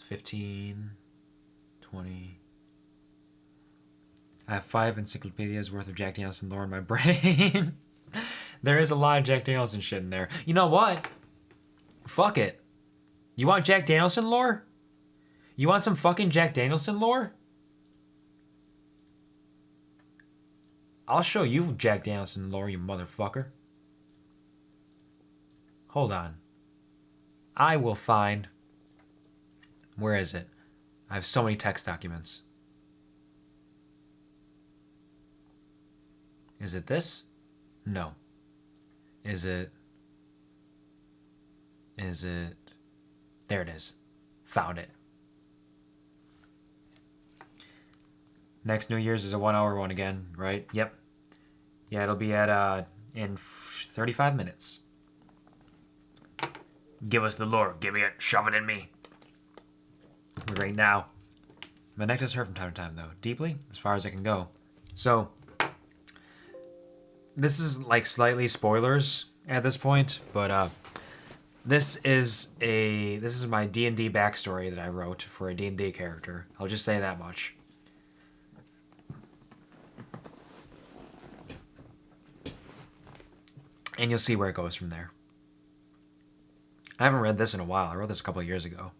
15, 20. I have 5 encyclopedias worth of Jack Danielson lore in my brain. There is a lot of Jack Danielson shit in there. You know what? Fuck it. You want Jack Danielson lore? You want some fucking Jack Danielson lore? I'll show you Jack Danielson lore, you motherfucker. Hold on. I will find... Where is it? I have so many text documents. Is it this? No. Is it... There it is. Found it. Next New Year's is a 1-hour one again, right? Yep. Yeah, it'll be at, in 35 minutes. Give us the lore. Give me it. Shove it in me. Right now. My neck does hurt from time to time, though. Deeply, as far as I can go. So, this is like slightly spoilers at this point, but this is my D&D backstory that I wrote for a D&D character. I'll just say that much. And you'll see where it goes from there. I haven't read this in a while. I wrote this a couple of years ago.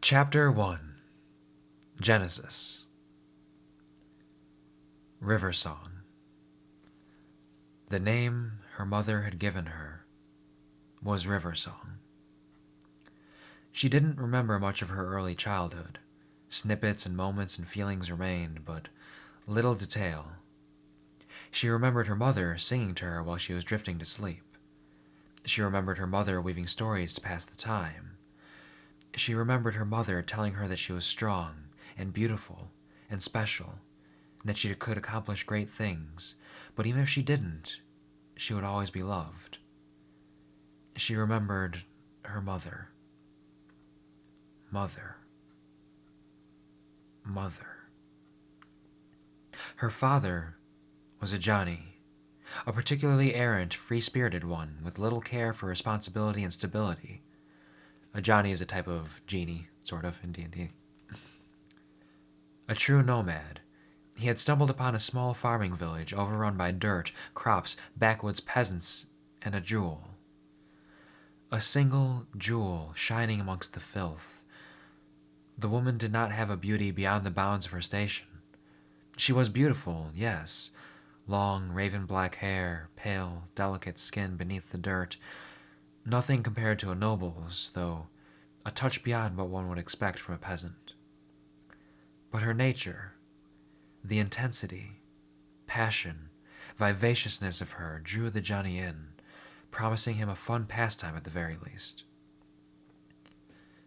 Chapter 1. Genesis. River Song. The name her mother had given her was River Song. She didn't remember much of her early childhood. Snippets and moments and feelings remained, but little detail. She remembered her mother singing to her while she was drifting to sleep. She remembered her mother weaving stories to pass the time. She remembered her mother telling her that she was strong and beautiful and special, and that she could accomplish great things, but even if she didn't, she would always be loved. She remembered her mother. Mother. Her father was a Johnny, a particularly errant, free-spirited one with little care for responsibility and stability. A Johnny is a type of genie, sort of, in D&D. A true nomad, he had stumbled upon a small farming village overrun by dirt, crops, backwoods peasants, and a jewel. A single jewel shining amongst the filth. The woman did not have a beauty beyond the bounds of her station. She was beautiful, yes. Long, raven-black hair, pale, delicate skin beneath the dirt. Nothing compared to a noble's, though a touch beyond what one would expect from a peasant. But her nature, the intensity, passion, vivaciousness of her drew the Johnny in, promising him a fun pastime at the very least.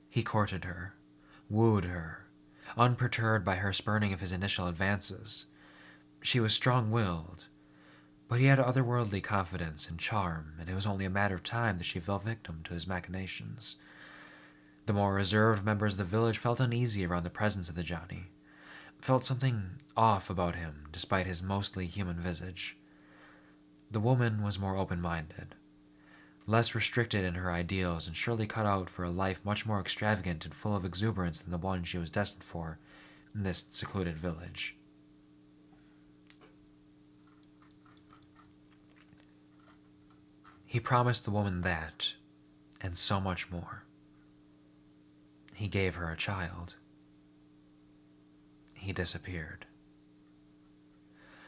He courted her, wooed her, unperturbed by her spurning of his initial advances. She was strong-willed, but he had otherworldly confidence and charm, and it was only a matter of time that she fell victim to his machinations. The more reserved members of the village felt uneasy around the presence of the Johnny, felt something off about him despite his mostly human visage. The woman was more open-minded, less restricted in her ideals, and surely cut out for a life much more extravagant and full of exuberance than the one she was destined for in this secluded village. He promised the woman that, and so much more. He gave her a child. He disappeared.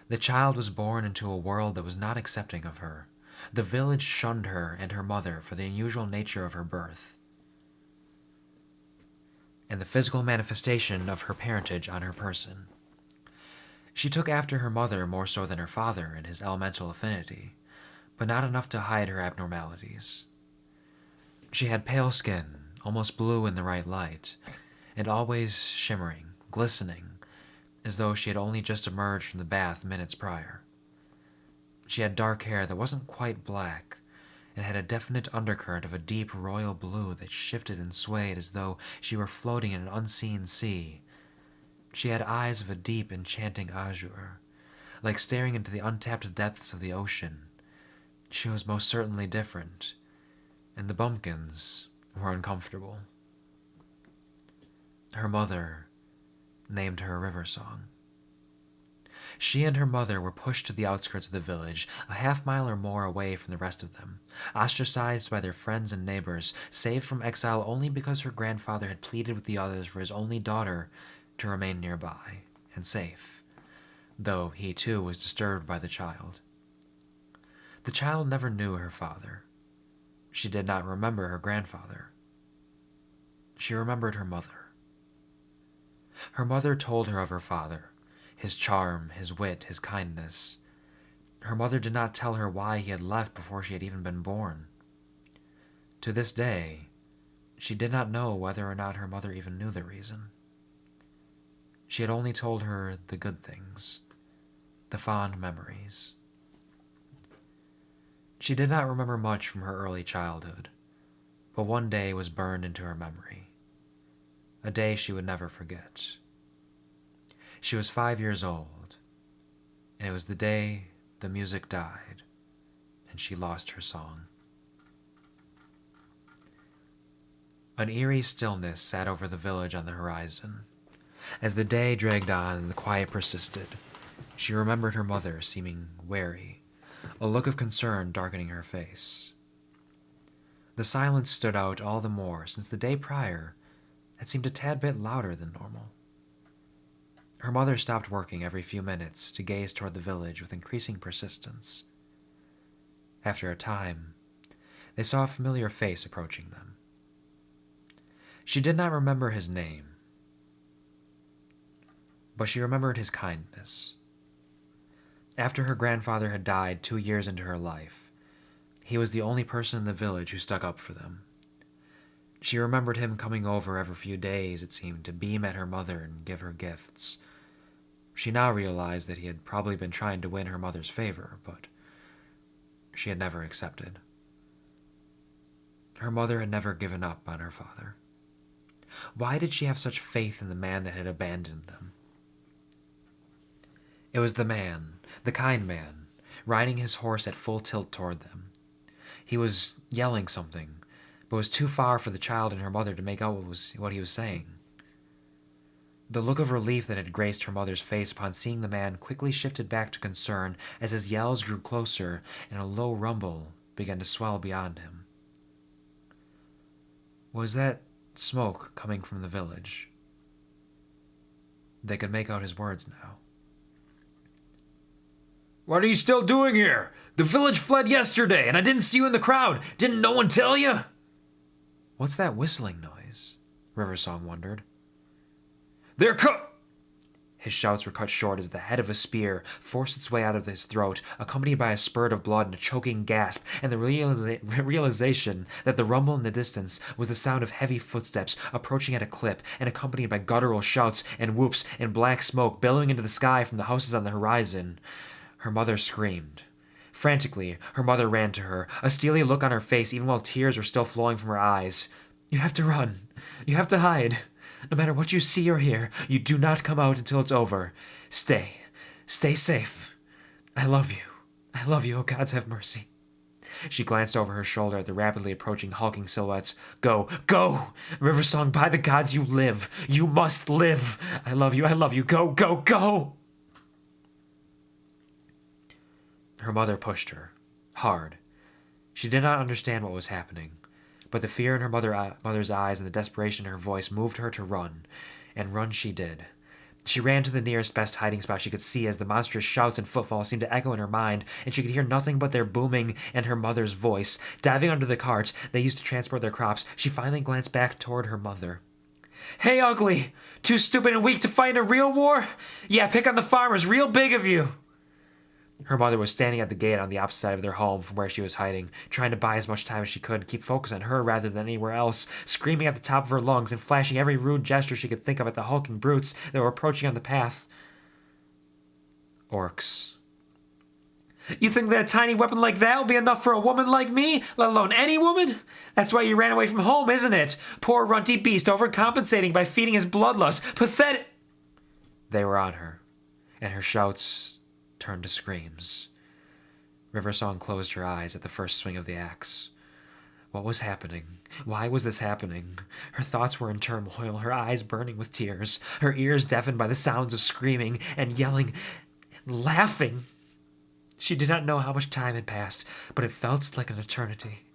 The child was born into a world that was not accepting of her. The village shunned her and her mother for the unusual nature of her birth, and the physical manifestation of her parentage on her person. She took after her mother more so than her father in his elemental affinity, but not enough to hide her abnormalities. She had pale skin, almost blue in the right light, and always shimmering, glistening, as though she had only just emerged from the bath minutes prior. She had dark hair that wasn't quite black, and had a definite undercurrent of a deep royal blue that shifted and swayed as though she were floating in an unseen sea. She had eyes of a deep, enchanting azure, like staring into the untapped depths of the ocean. She was most certainly different, and the bumpkins, were uncomfortable. Her mother named her River Song. She and her mother were pushed to the outskirts of the village, a half-mile or more away from the rest of them, ostracized by their friends and neighbors, saved from exile only because her grandfather had pleaded with the others for his only daughter to remain nearby and safe, though he too was disturbed by the child. The child never knew her father. She did not remember her grandfather. She remembered her mother. Her mother told her of her father, his charm, his wit, his kindness. Her mother did not tell her why he had left before she had even been born. To this day, she did not know whether or not her mother even knew the reason. She had only told her the good things, the fond memories. She did not remember much from her early childhood, but one day was burned into her memory, a day she would never forget. She was 5 years old, and it was the day the music died, and she lost her song. An eerie stillness sat over the village on the horizon. As the day dragged on and the quiet persisted, she remembered her mother seeming wary, a look of concern darkening her face. The silence stood out all the more since the day prior had seemed a tad bit louder than normal. Her mother stopped working every few minutes to gaze toward the village with increasing persistence. After a time, they saw a familiar face approaching them. She did not remember his name, but she remembered his kindness. After her grandfather had died 2 years into her life, he was the only person in the village who stuck up for them. She remembered him coming over every few days, it seemed, to beam at her mother and give her gifts. She now realized that he had probably been trying to win her mother's favor, but she had never accepted. Her mother had never given up on her father. Why did she have such faith in the man that had abandoned them? It was the man, the kind man, riding his horse at full tilt toward them. He was yelling something, but was too far for the child and her mother to make out what he was saying. The look of relief that had graced her mother's face upon seeing the man quickly shifted back to concern as his yells grew closer and a low rumble began to swell beyond him. Was that smoke coming from the village? They could make out his words now. "What are you still doing here? The village fled yesterday, and I didn't see you in the crowd. Didn't no one tell you?" "What's that whistling noise?" Riversong wondered. "They're His shouts were cut short as the head of a spear forced its way out of his throat, accompanied by a spurt of blood and a choking gasp, and the realization that the rumble in the distance was the sound of heavy footsteps approaching at a clip and accompanied by guttural shouts and whoops and black smoke billowing into the sky from the houses on the horizon. Her mother screamed. Frantically, her mother ran to her, a steely look on her face even while tears were still flowing from her eyes. "You have to run. You have to hide. No matter what you see or hear, you do not come out until it's over. Stay. Stay safe. I love you. I love you, oh gods have mercy." She glanced over her shoulder at the rapidly approaching hulking silhouettes. "Go! Go! Riversong, by the gods, you live! You must live! I love you, I love you! Go, go, go!" Her mother pushed her. Hard. She did not understand what was happening, but the fear in her mother's eyes and the desperation in her voice moved her to run, and run she did. She ran to the nearest best hiding spot she could see as the monstrous shouts and footfalls seemed to echo in her mind, and she could hear nothing but their booming and her mother's voice. Diving under the cart they used to transport their crops, she finally glanced back toward her mother. "Hey, ugly! Too stupid and weak to fight in a real war? Yeah, pick on the farmers, real big of you!" Her mother was standing at the gate on the opposite side of their home from where she was hiding, trying to buy as much time as she could and keep focus on her rather than anywhere else, screaming at the top of her lungs and flashing every rude gesture she could think of at the hulking brutes that were approaching on the path. Orcs. "You think that a tiny weapon like that will be enough for a woman like me, let alone any woman? That's why you ran away from home, isn't it? Poor runty beast overcompensating by feeding his bloodlust. Pathetic." They were on her, and her shouts turned to screams. Riversong closed her eyes at the first swing of the axe. What was happening? Why was this happening? Her thoughts were in turmoil, her eyes burning with tears, her ears deafened by the sounds of screaming and yelling and laughing. She did not know how much time had passed, but it felt like an eternity.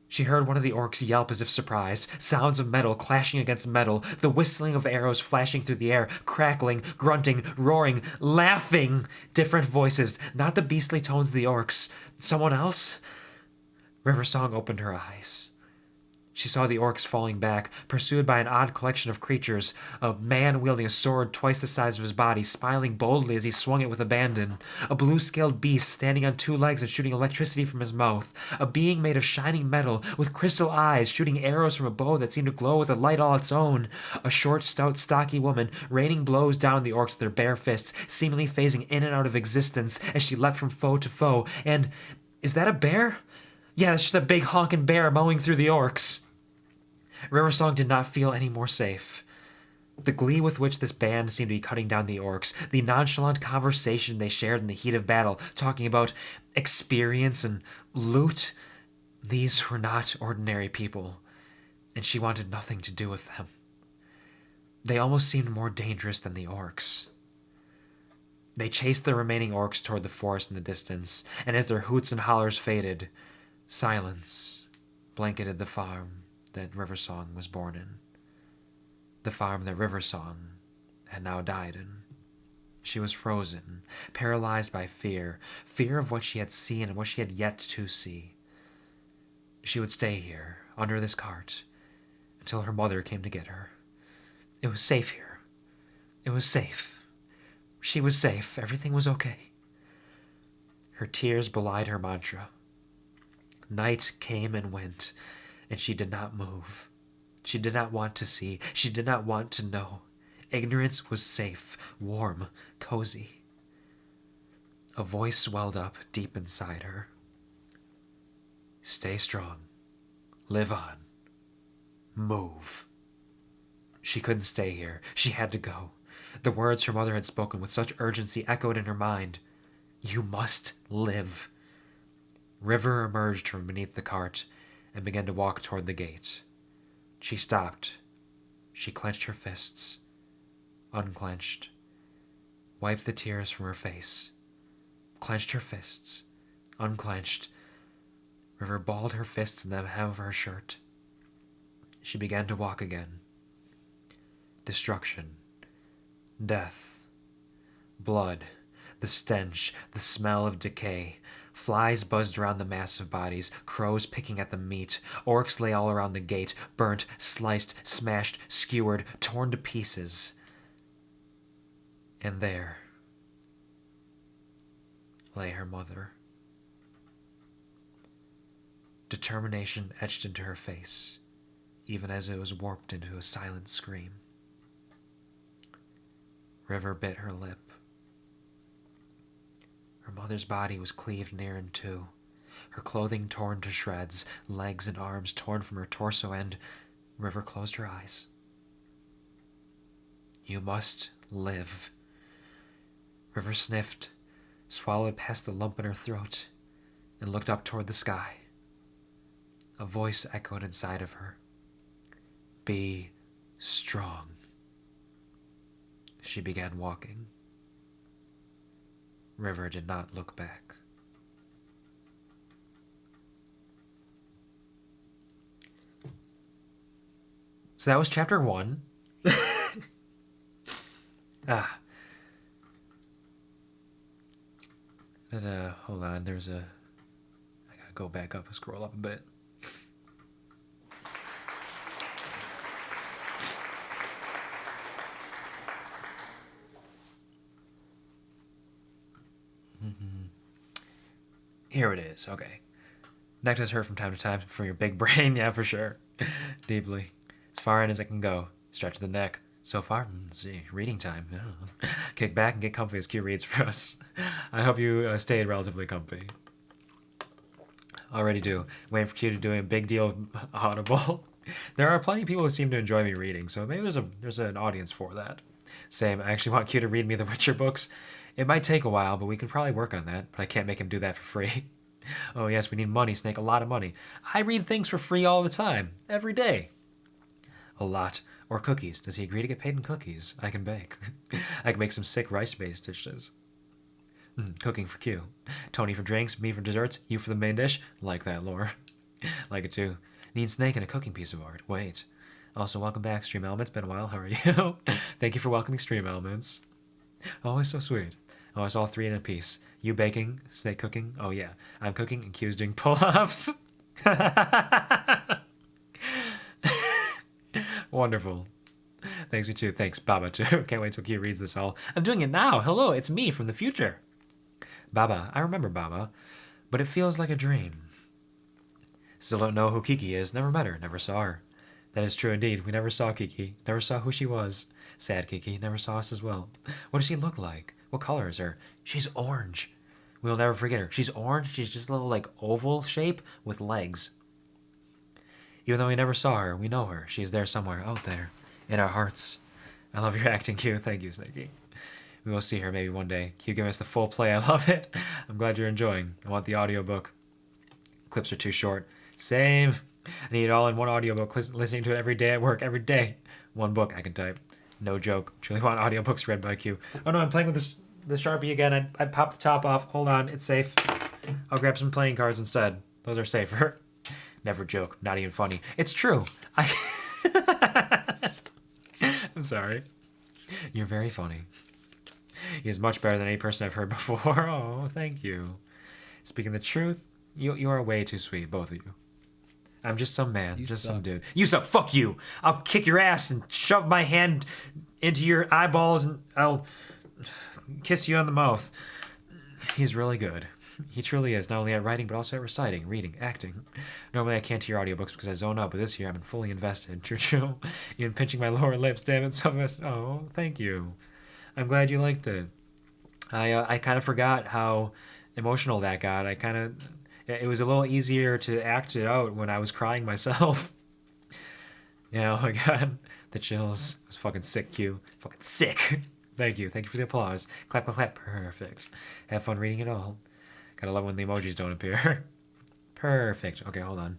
She heard one of the orcs yelp as if surprised, sounds of metal clashing against metal, the whistling of arrows flashing through the air, crackling, grunting, roaring, laughing. Different voices, not the beastly tones of the orcs. Someone else? Riversong opened her eyes. She saw the orcs falling back, pursued by an odd collection of creatures, a man wielding a sword twice the size of his body, smiling boldly as he swung it with abandon, a blue-scaled beast standing on 2 legs and shooting electricity from his mouth, a being made of shining metal, with crystal eyes, shooting arrows from a bow that seemed to glow with a light all its own, a short, stout, stocky woman, raining blows down the orcs with her bare fists, seemingly phasing in and out of existence as she leapt from foe to foe, and... is that a bear? Yeah, it's just a big honking bear mowing through the orcs. Riversong did not feel any more safe. The glee with which this band seemed to be cutting down the orcs, the nonchalant conversation they shared in the heat of battle, talking about experience and loot, these were not ordinary people, and she wanted nothing to do with them. They almost seemed more dangerous than the orcs. They chased the remaining orcs toward the forest in the distance, and as their hoots and hollers faded, silence blanketed the farm that Riversong was born in. The farm that Riversong had now died in. She was frozen, paralyzed by fear, fear of what she had seen and what she had yet to see. She would stay here, under this cart, until her mother came to get her. It was safe here. It was safe. She was safe. Everything was okay. Her tears belied her mantra. Night came and went, and she did not move. She did not want to see. She did not want to know. Ignorance was safe, warm, cozy. A voice swelled up deep inside her. Stay strong. Live on. Move. She couldn't stay here. She had to go. The words her mother had spoken with such urgency echoed in her mind. You must live. River emerged from beneath the cart and began to walk toward the gate. She stopped. She clenched her fists, unclenched, wiped the tears from her face, clenched her fists, unclenched. River balled her fists in the hem of her shirt. She began to walk again. Destruction, death, blood, the stench, the smell of decay. Flies buzzed around the massive bodies, crows picking at the meat. Orcs lay all around the gate, burnt, sliced, smashed, skewered, torn to pieces. And there lay her mother. Determination etched into her face, even as it was warped into a silent scream. River bit her lip. Her mother's body was cleaved near in two, her clothing torn to shreds, legs and arms torn from her torso, and River closed her eyes. You must live. River sniffed, swallowed past the lump in her throat, and looked up toward the sky. A voice echoed inside of her. Be strong. She began walking. River did not look back. So that was chapter 1. Hold on, I gotta go back up and scroll up a bit. Here it is. Okay. Neck does hurt from time to time for your big brain. Yeah, for sure. Deeply. As far in as I can go. Stretch the neck. So far, let's see. Reading time. Oh. Kick back and get comfy as Q reads for us. I hope you stayed relatively comfy. Already do. Waiting for Q to do a big deal of Audible. There are plenty of people who seem to enjoy me reading, so maybe there's an audience for that. Same. I actually want Q to read me the Witcher books. It might take a while, but we can probably work on that. But I can't make him do that for free. Oh yes, we need money, Snake, a lot of money. I read things for free all the time, every day. A lot. Or cookies. Does he agree to get paid in cookies? I can bake. I can make some sick rice-based dishes. Cooking for Q. Tony for drinks, me for desserts, you for the main dish. Like that, lore. Like it too. Need Snake and a cooking piece of art. Wait. Also, welcome back, Stream Elements. Been a while. How are you? Thank you for welcoming Stream Elements. Always so sweet. Oh, it's all three in a piece. You baking, Snake cooking. Oh yeah, I'm cooking and Q's doing pull-ups. Wonderful. Thanks, me too. Thanks, Baba too. Can't wait till Q reads this all. I'm doing it now. Hello, it's me from the future. Baba, I remember Baba, but it feels like a dream. Still don't know who Kiki is. Never met her. Never saw her. That is true indeed. We never saw Kiki. Never saw who she was. Sad Kiki. Never saw us as well. What does she look like? What color is her? She's orange. We'll never forget her. She's orange. She's just a little like oval shape with legs. Even though we never saw her, we know her. She's there somewhere out there in our hearts. I love your acting, Q. Thank you, Snakey. We will see her maybe one day. Q, give us the full play. I love it. I'm glad you're enjoying. I want the audiobook. Clips are too short. Same. I need it all in one audiobook. Listening to it every day at work. Every day. One book I can type. No joke. Truly want audiobooks read by Q. Oh no, I'm playing with the Sharpie again. I popped the top off. Hold on. It's safe. I'll grab some playing cards instead. Those are safer. Never joke. Not even funny. It's true. I'm sorry. You're very funny. He is much better than any person I've heard before. Oh, thank you. Speaking the truth, you are way too sweet, both of you. I'm just some man, you just suck. Some dude. You suck. Fuck you. I'll kick your ass and shove my hand into your eyeballs and I'll kiss you on the mouth. He's really good. He truly is, not only at writing, but also at reciting, reading, acting. Normally I can't hear audiobooks because I zone out, but this year I'm fully invested. True. Even pinching my lower lips, damn it, so much. Oh, thank you. I'm glad you liked it. I kind of forgot how emotional that got. It was a little easier to act it out when I was crying myself. Yeah, oh my god. The chills. It was fucking sick, Q. Fucking sick. Thank you. Thank you for the applause. Clap, clap, clap. Perfect. Have fun reading it all. Gotta love when the emojis don't appear. Perfect. Okay, hold on.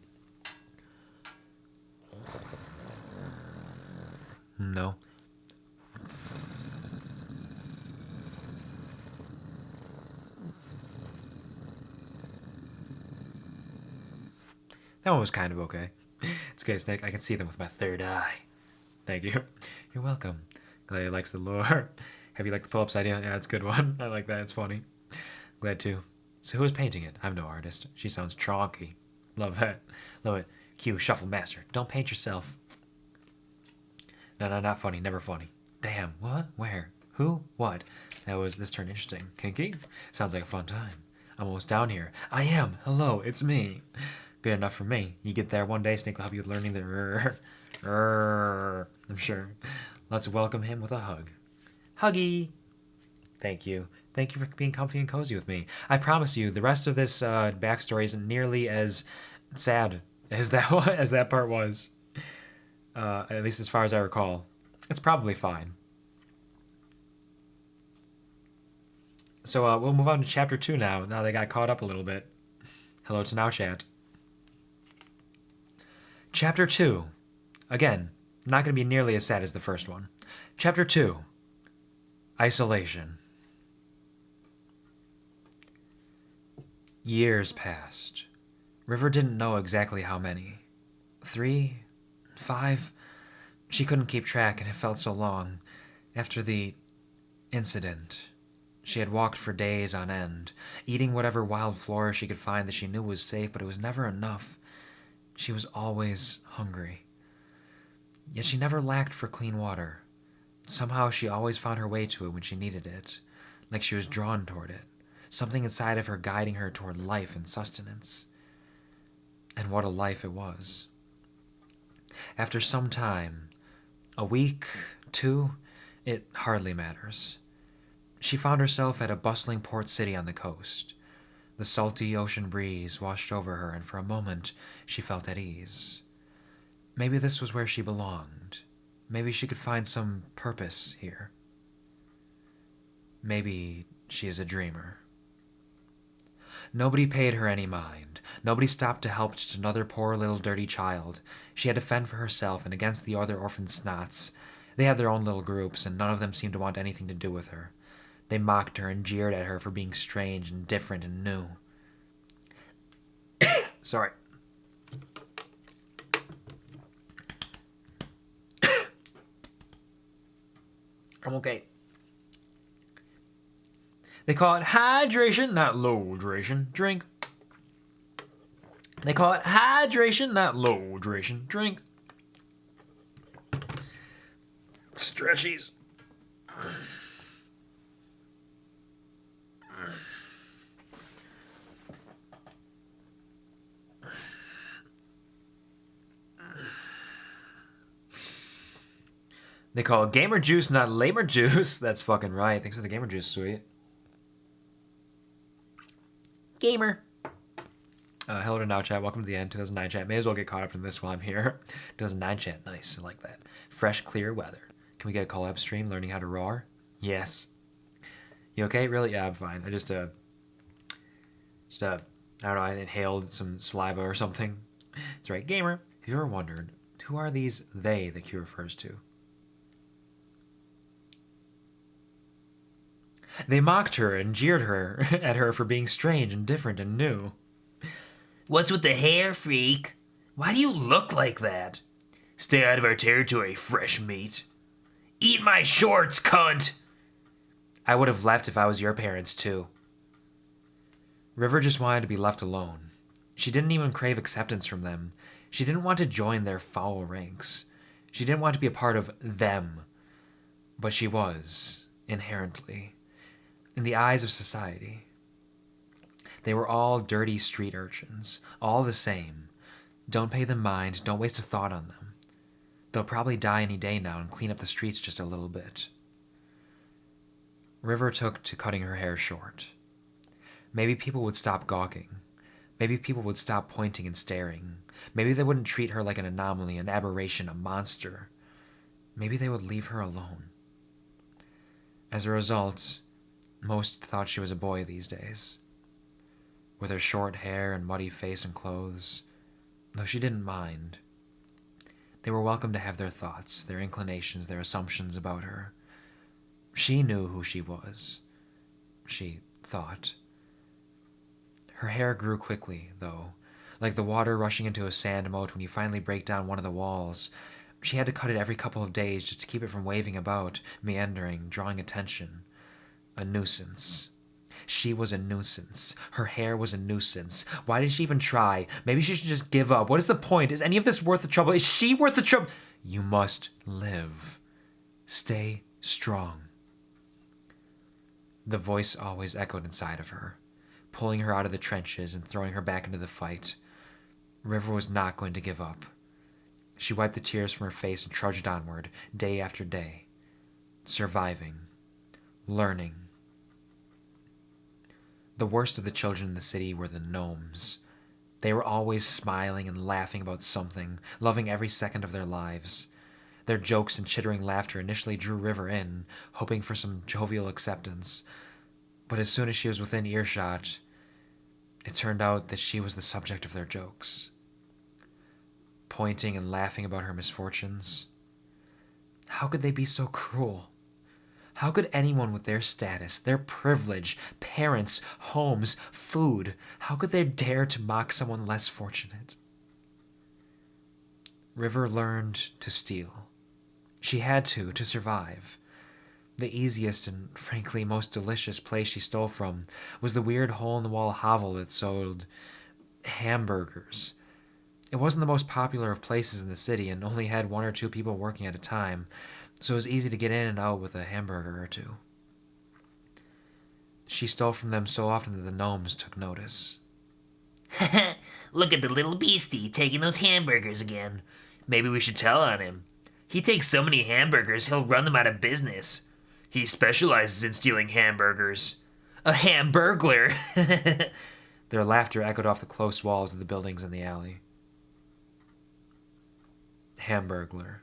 No. That one was kind of okay. It's okay, Snake. I can see them with my third eye. Thank you. You're welcome. Glad he likes the lore. Have you liked the pull-ups idea? Yeah, it's a good one. I like that. It's funny. Glad too. So who is painting it? I'm no artist. She sounds tronky. Love that. Love it. Q, shuffle master. Don't paint yourself. No, not funny. Never funny. Damn. What? Where? Who? What? This turned interesting. Kinky? Sounds like a fun time. I'm almost down here. I am. Hello, it's me. Good enough for me. You get there one day, Snake will help you with learning the I'm sure. Let's welcome him with a hug. Huggy! Thank you. Thank you for being comfy and cozy with me. I promise you, the rest of this backstory isn't nearly as sad as that part was. At least as far as I recall. It's probably fine. So we'll move on to chapter 2 now they got caught up a little bit. Hello to now chat. Chapter 2. Again, not going to be nearly as sad as the first one. Chapter 2. Isolation. Years passed. River didn't know exactly how many. 3? 5? She couldn't keep track and it felt so long. After the incident, she had walked for days on end, eating whatever wild flora she could find that she knew was safe, but it was never enough. She was always hungry. Yet she never lacked for clean water. Somehow she always found her way to it when she needed it, like she was drawn toward it, something inside of her guiding her toward life and sustenance. And what a life it was. After some time, a week, 2, it hardly matters, she found herself at a bustling port city on the coast. The salty ocean breeze washed over her, and for a moment she felt at ease. Maybe this was where she belonged. Maybe she could find some purpose here. Maybe she is a dreamer. Nobody paid her any mind. Nobody stopped to help just another poor little dirty child. She had to fend for herself and against the other orphan snots. They had their own little groups, and none of them seemed to want anything to do with her. They mocked her and jeered at her for being strange and different and new. Sorry. I'm okay. They call it hydration, not low-dration. Drink. They call it hydration, not low-dration. Drink. Stretchies. They call it gamer juice, not labor juice. That's fucking right. Thanks for the gamer juice, sweet. Gamer. Hello to Now Chat. Welcome to the end. 2009 chat. May as well get caught up in this while I'm here. 2009 chat. Nice. I like that. Fresh, clear weather. Can we get a collab stream learning how to roar? Yes. You okay? Really? Yeah, I'm fine. I just I don't know, I inhaled some saliva or something. That's right. Gamer. Have you ever wondered, who are these they that Q refers to? They mocked her and jeered her at her for being strange and different and new. What's with the hair, freak? Why do you look like that? Stay out of our territory, fresh meat. Eat my shorts, cunt! I would have left if I was your parents, too. River just wanted to be left alone. She didn't even crave acceptance from them. She didn't want to join their foul ranks. She didn't want to be a part of them. But she was, inherently, in the eyes of society. They were all dirty street urchins, all the same. Don't pay them mind, don't waste a thought on them. They'll probably die any day now and clean up the streets just a little bit. River took to cutting her hair short. Maybe people would stop gawking. Maybe people would stop pointing and staring. Maybe they wouldn't treat her like an anomaly, an aberration, a monster. Maybe they would leave her alone. As a result, most thought she was a boy these days. With her short hair and muddy face and clothes, though she didn't mind. They were welcome to have their thoughts, their inclinations, their assumptions about her. She knew who she was. She thought. Her hair grew quickly, though, like the water rushing into a sand moat when you finally break down one of the walls. She had to cut it every couple of days just to keep it from waving about, meandering, drawing attention. A nuisance. She was a nuisance. Her hair was a nuisance. Why did she even try? Maybe she should just give up. What is the point? Is any of this worth the trouble? Is she worth the trouble? You must live. Stay strong. The voice always echoed inside of her, pulling her out of the trenches and throwing her back into the fight. River was not going to give up. She wiped the tears from her face and trudged onward, day after day. Surviving. Learning. The worst of the children in the city were the gnomes. They were always smiling and laughing about something, loving every second of their lives. Their jokes and chittering laughter initially drew River in, hoping for some jovial acceptance. But as soon as she was within earshot, it turned out that she was the subject of their jokes. Pointing and laughing about her misfortunes. How could they be so cruel? How could anyone with their status, their privilege, parents, homes, food, how could they dare to mock someone less fortunate? River learned to steal. She had to survive. The easiest and, frankly, most delicious place she stole from was the weird hole-in-the-wall hovel that sold hamburgers. It wasn't the most popular of places in the city and only had 1 or 2 people working at a time, so it was easy to get in and out with a hamburger or 2. She stole from them so often that the gnomes took notice. Look at the little beastie taking those hamburgers again. Maybe we should tell on him. He takes so many hamburgers he'll run them out of business. He specializes in stealing hamburgers. A hamburglar! Their laughter echoed off the close walls of the buildings in the alley. Hamburglar.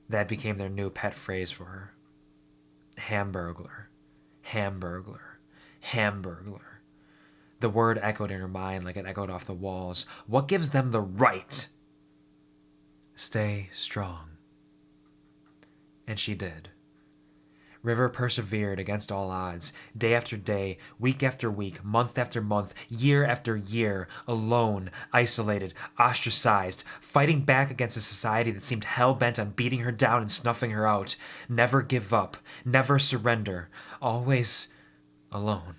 That became their new pet phrase for her. Hamburglar. Hamburglar. Hamburglar. The word echoed in her mind like it echoed off the walls. What gives them the right? Stay strong. And she did. River persevered against all odds, day after day, week after week, month after month, year after year, alone, isolated, ostracized, fighting back against a society that seemed hell-bent on beating her down and snuffing her out. Never give up, never surrender, always alone.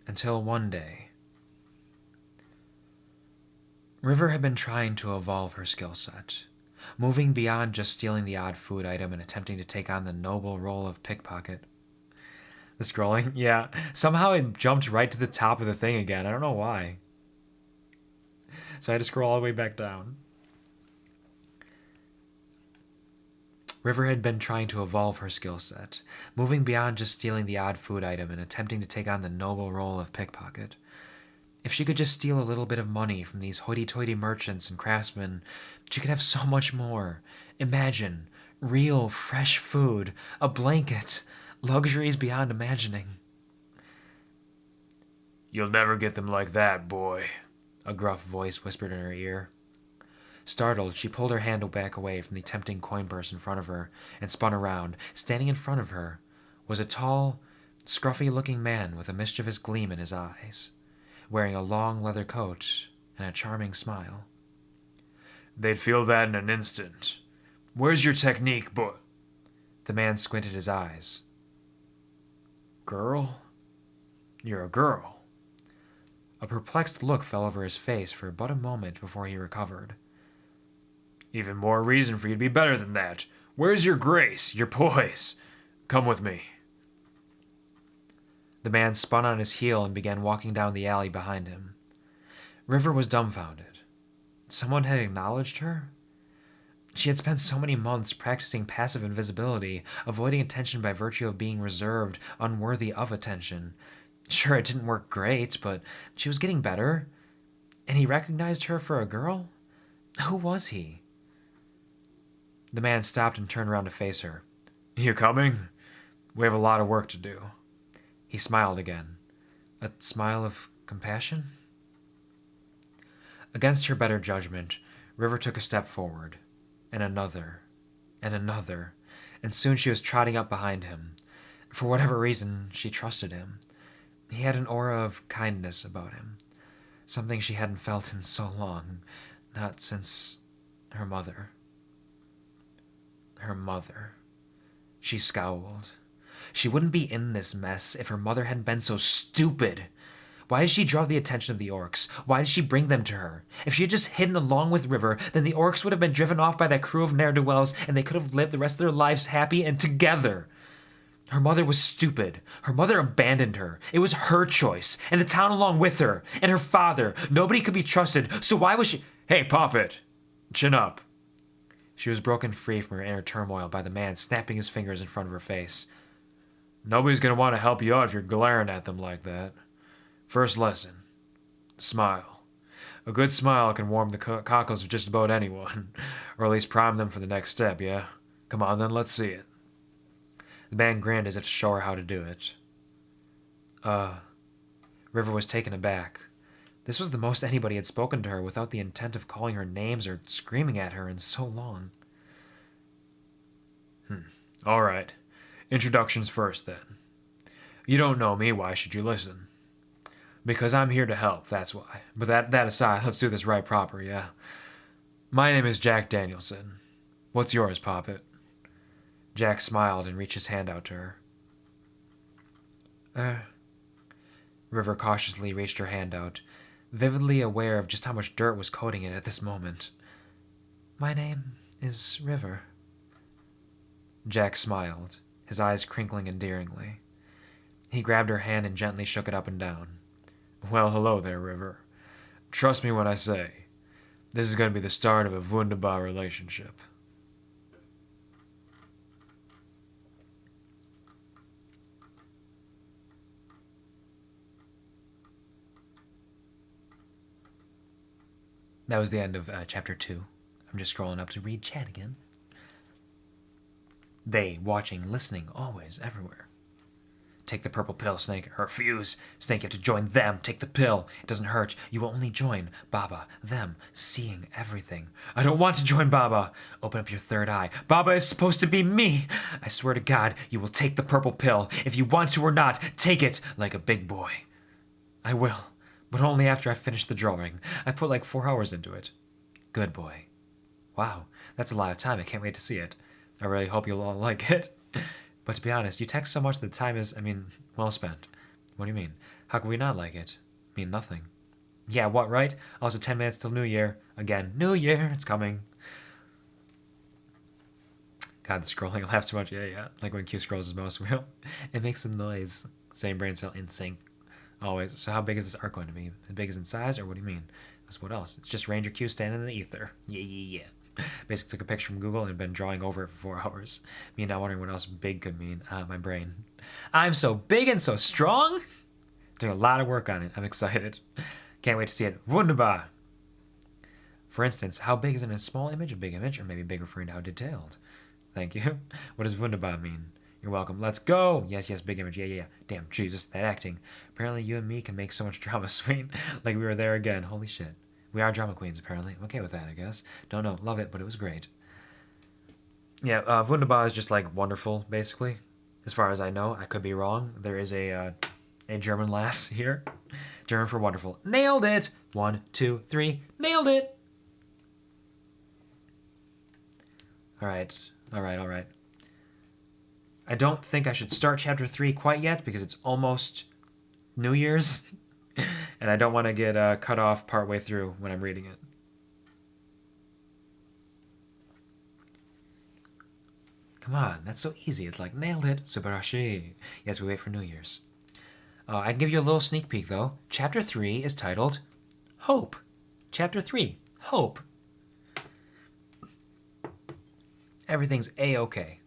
Until one day, River had been trying to evolve her skill set, moving beyond just stealing the odd food item and attempting to take on the noble role of pickpocket. The scrolling? Yeah, somehow it jumped right to the top of the thing again. I don't know why. So I had to scroll all the way back down. River had been trying to evolve her skill set, moving beyond just stealing the odd food item and attempting to take on the noble role of pickpocket. If she could just steal a little bit of money from these hoity-toity merchants and craftsmen, she could have so much more. Imagine, real, fresh food, a blanket, luxuries beyond imagining. You'll never get them like that, boy, A gruff voice whispered in her ear. Startled, she pulled her hand back away from the tempting coin purse in front of her and spun around. Standing in front of her was a tall, scruffy-looking man with a mischievous gleam in his eyes, wearing a long leather coat and a charming smile. They'd feel that in an instant. Where's your technique, boy? The man squinted his eyes. Girl? You're a girl. A perplexed look fell over his face for but a moment before he recovered. Even more reason for you to be better than that. Where's your grace, your poise? Come with me. The man spun on his heel and began walking down the alley behind him. River was dumbfounded. Someone had acknowledged her? She had spent so many months practicing passive invisibility, avoiding attention by virtue of being reserved, unworthy of attention. Sure, it didn't work great, but she was getting better. And he recognized her for a girl? Who was he? The man stopped and turned around to face her. You coming? We have a lot of work to do. He smiled again. A smile of compassion? Against her better judgment, River took a step forward, and another, and soon she was trotting up behind him. For whatever reason, she trusted him. He had an aura of kindness about him, something she hadn't felt in so long, not since her mother. Her mother. She scowled. She wouldn't be in this mess if her mother hadn't been so stupid. Why did she draw the attention of the orcs? Why did she bring them to her? If she had just hidden along with River, then the orcs would have been driven off by that crew of ne'er-do-wells, and they could have lived the rest of their lives happy and together. Her mother was stupid. Her mother abandoned her. It was her choice, and the town along with her, and her father. Nobody could be trusted, so why was she— Hey, Poppet! Chin up. She was broken free from her inner turmoil by the man snapping his fingers in front of her face. Nobody's gonna want to help you out if you're glaring at them like that. First lesson. Smile. A good smile can warm the cockles of just about anyone, or at least prime them for the next step, yeah? Come on then, let's see it. The man grinned as if to show her how to do it. River was taken aback. This was the most anybody had spoken to her without the intent of calling her names or screaming at her in so long. All right. Introductions first, then. You don't know me, why should you listen? Because I'm here to help, that's why. But that aside, let's do this right proper, yeah? My name is Jack Danielson. What's yours, Poppet? Jack smiled and reached his hand out to her. River cautiously reached her hand out, vividly aware of just how much dirt was coating it at this moment. My name is River. Jack smiled, his eyes crinkling endearingly. He grabbed her hand and gently shook it up and down. Well, hello there, River. Trust me when I say, this is going to be the start of a wunderbar relationship. That was the end of chapter 2. I'm just scrolling up to read chat again. They, watching, listening, always, everywhere. Take the purple pill, Snake. Refuse. Snake, you have to join them. Take the pill. It doesn't hurt. You will only join Baba, them, seeing everything. I don't want to join Baba. Open up your third eye. Baba is supposed to be me. I swear to God, you will take the purple pill. If you want to or not, take it like a big boy. I will, but only after I finish the drawing. I put like 4 hours into it. Good boy. Wow, that's a lot of time. I can't wait to see it. I really hope you'll all like it. But to be honest, you text so much that time is, well spent. What do you mean? How can we not like it? Mean nothing. Yeah, what, right? Also 10 minutes till New Year. Again, New Year, it's coming. God, the scrolling, I laugh too much. Yeah. Like when Q scrolls his mouse wheel. It makes a noise. Same brain cell in sync. Always. So how big is this arc going to be? As big as in size, or what do you mean? Because what else? It's just Ranger Q standing in the ether. Yeah. Basically took a picture from Google and had been drawing over it for 4 hours. Me now wondering what else big could mean. My brain. I'm so big and so strong. Doing a lot of work on it. I'm excited. Can't wait to see it. Wunderbar. For instance, how big is it in a small image, a big image, or maybe big referring to how detailed? Thank you. What does wunderbar mean? You're welcome. Let's go. Yes, big image. Yeah. Damn, Jesus, that acting. Apparently you and me can make so much drama, sweet. Like we were there again. Holy shit. We are drama queens, apparently. I'm okay with that, I guess. Don't know. Love it, but it was great. Yeah, wunderbar is just like wonderful, basically. As far as I know. I could be wrong. There is a German lass here. German for wonderful. Nailed it! 1, 2, 3. Nailed it! Alright. I don't think I should start chapter 3 quite yet because it's almost New Year's. And I don't want to get cut off partway through when I'm reading it. Come on, that's so easy. It's like, nailed it. Subarashi. Yes, we wait for New Year's. I can give you a little sneak peek, though. Chapter 3 is titled Hope. Chapter 3, Hope. Everything's A-okay.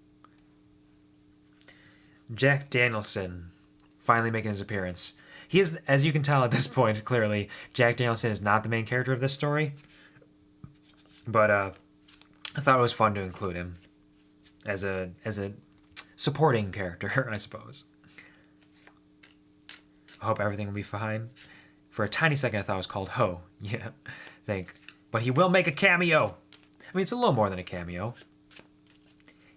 Jack Danielson finally making his appearance. He is, as you can tell at this point, clearly, Jack Danielson is not the main character of this story. But I thought it was fun to include him as a supporting character, I suppose. I hope everything will be fine. For a tiny second, I thought it was called Ho. Yeah, but he will make a cameo. I mean, it's a little more than a cameo.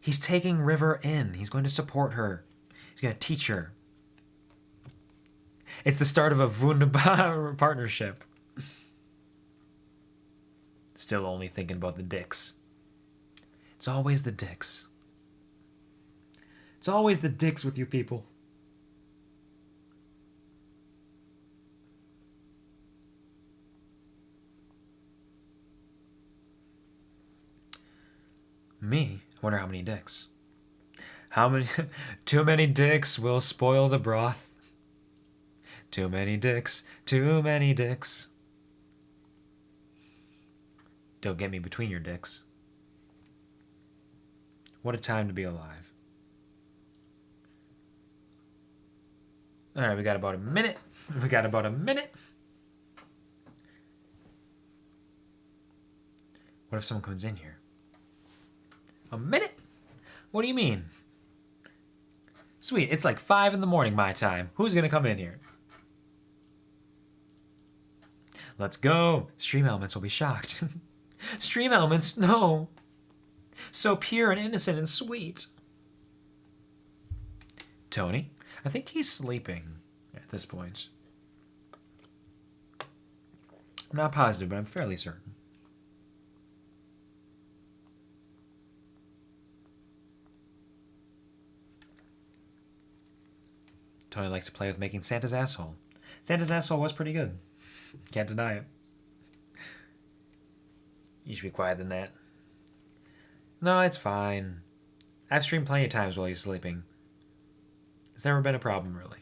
He's taking River in. He's going to support her. He's going to teach her. It's the start of a wunderbar partnership. Still only thinking about the dicks. It's always the dicks. It's always the dicks with you people. Me? I wonder how many dicks. How many? Too many dicks will spoil the broth. Too many dicks, too many dicks. Don't get me between your dicks. What a time to be alive. Alright, we got about a minute. What if someone comes in here? A minute? What do you mean? Sweet, it's like 5 in the morning my time. Who's gonna come in here? Let's go. Stream Elements will be shocked. Stream Elements? No. So pure and innocent and sweet. Tony? I think he's sleeping at this point. I'm not positive, but I'm fairly certain. Tony likes to play with making Santa's asshole. Santa's asshole was pretty good. Can't deny it. You should be quieter than that. No, it's fine. I've streamed plenty of times while he's sleeping. It's never been a problem, really.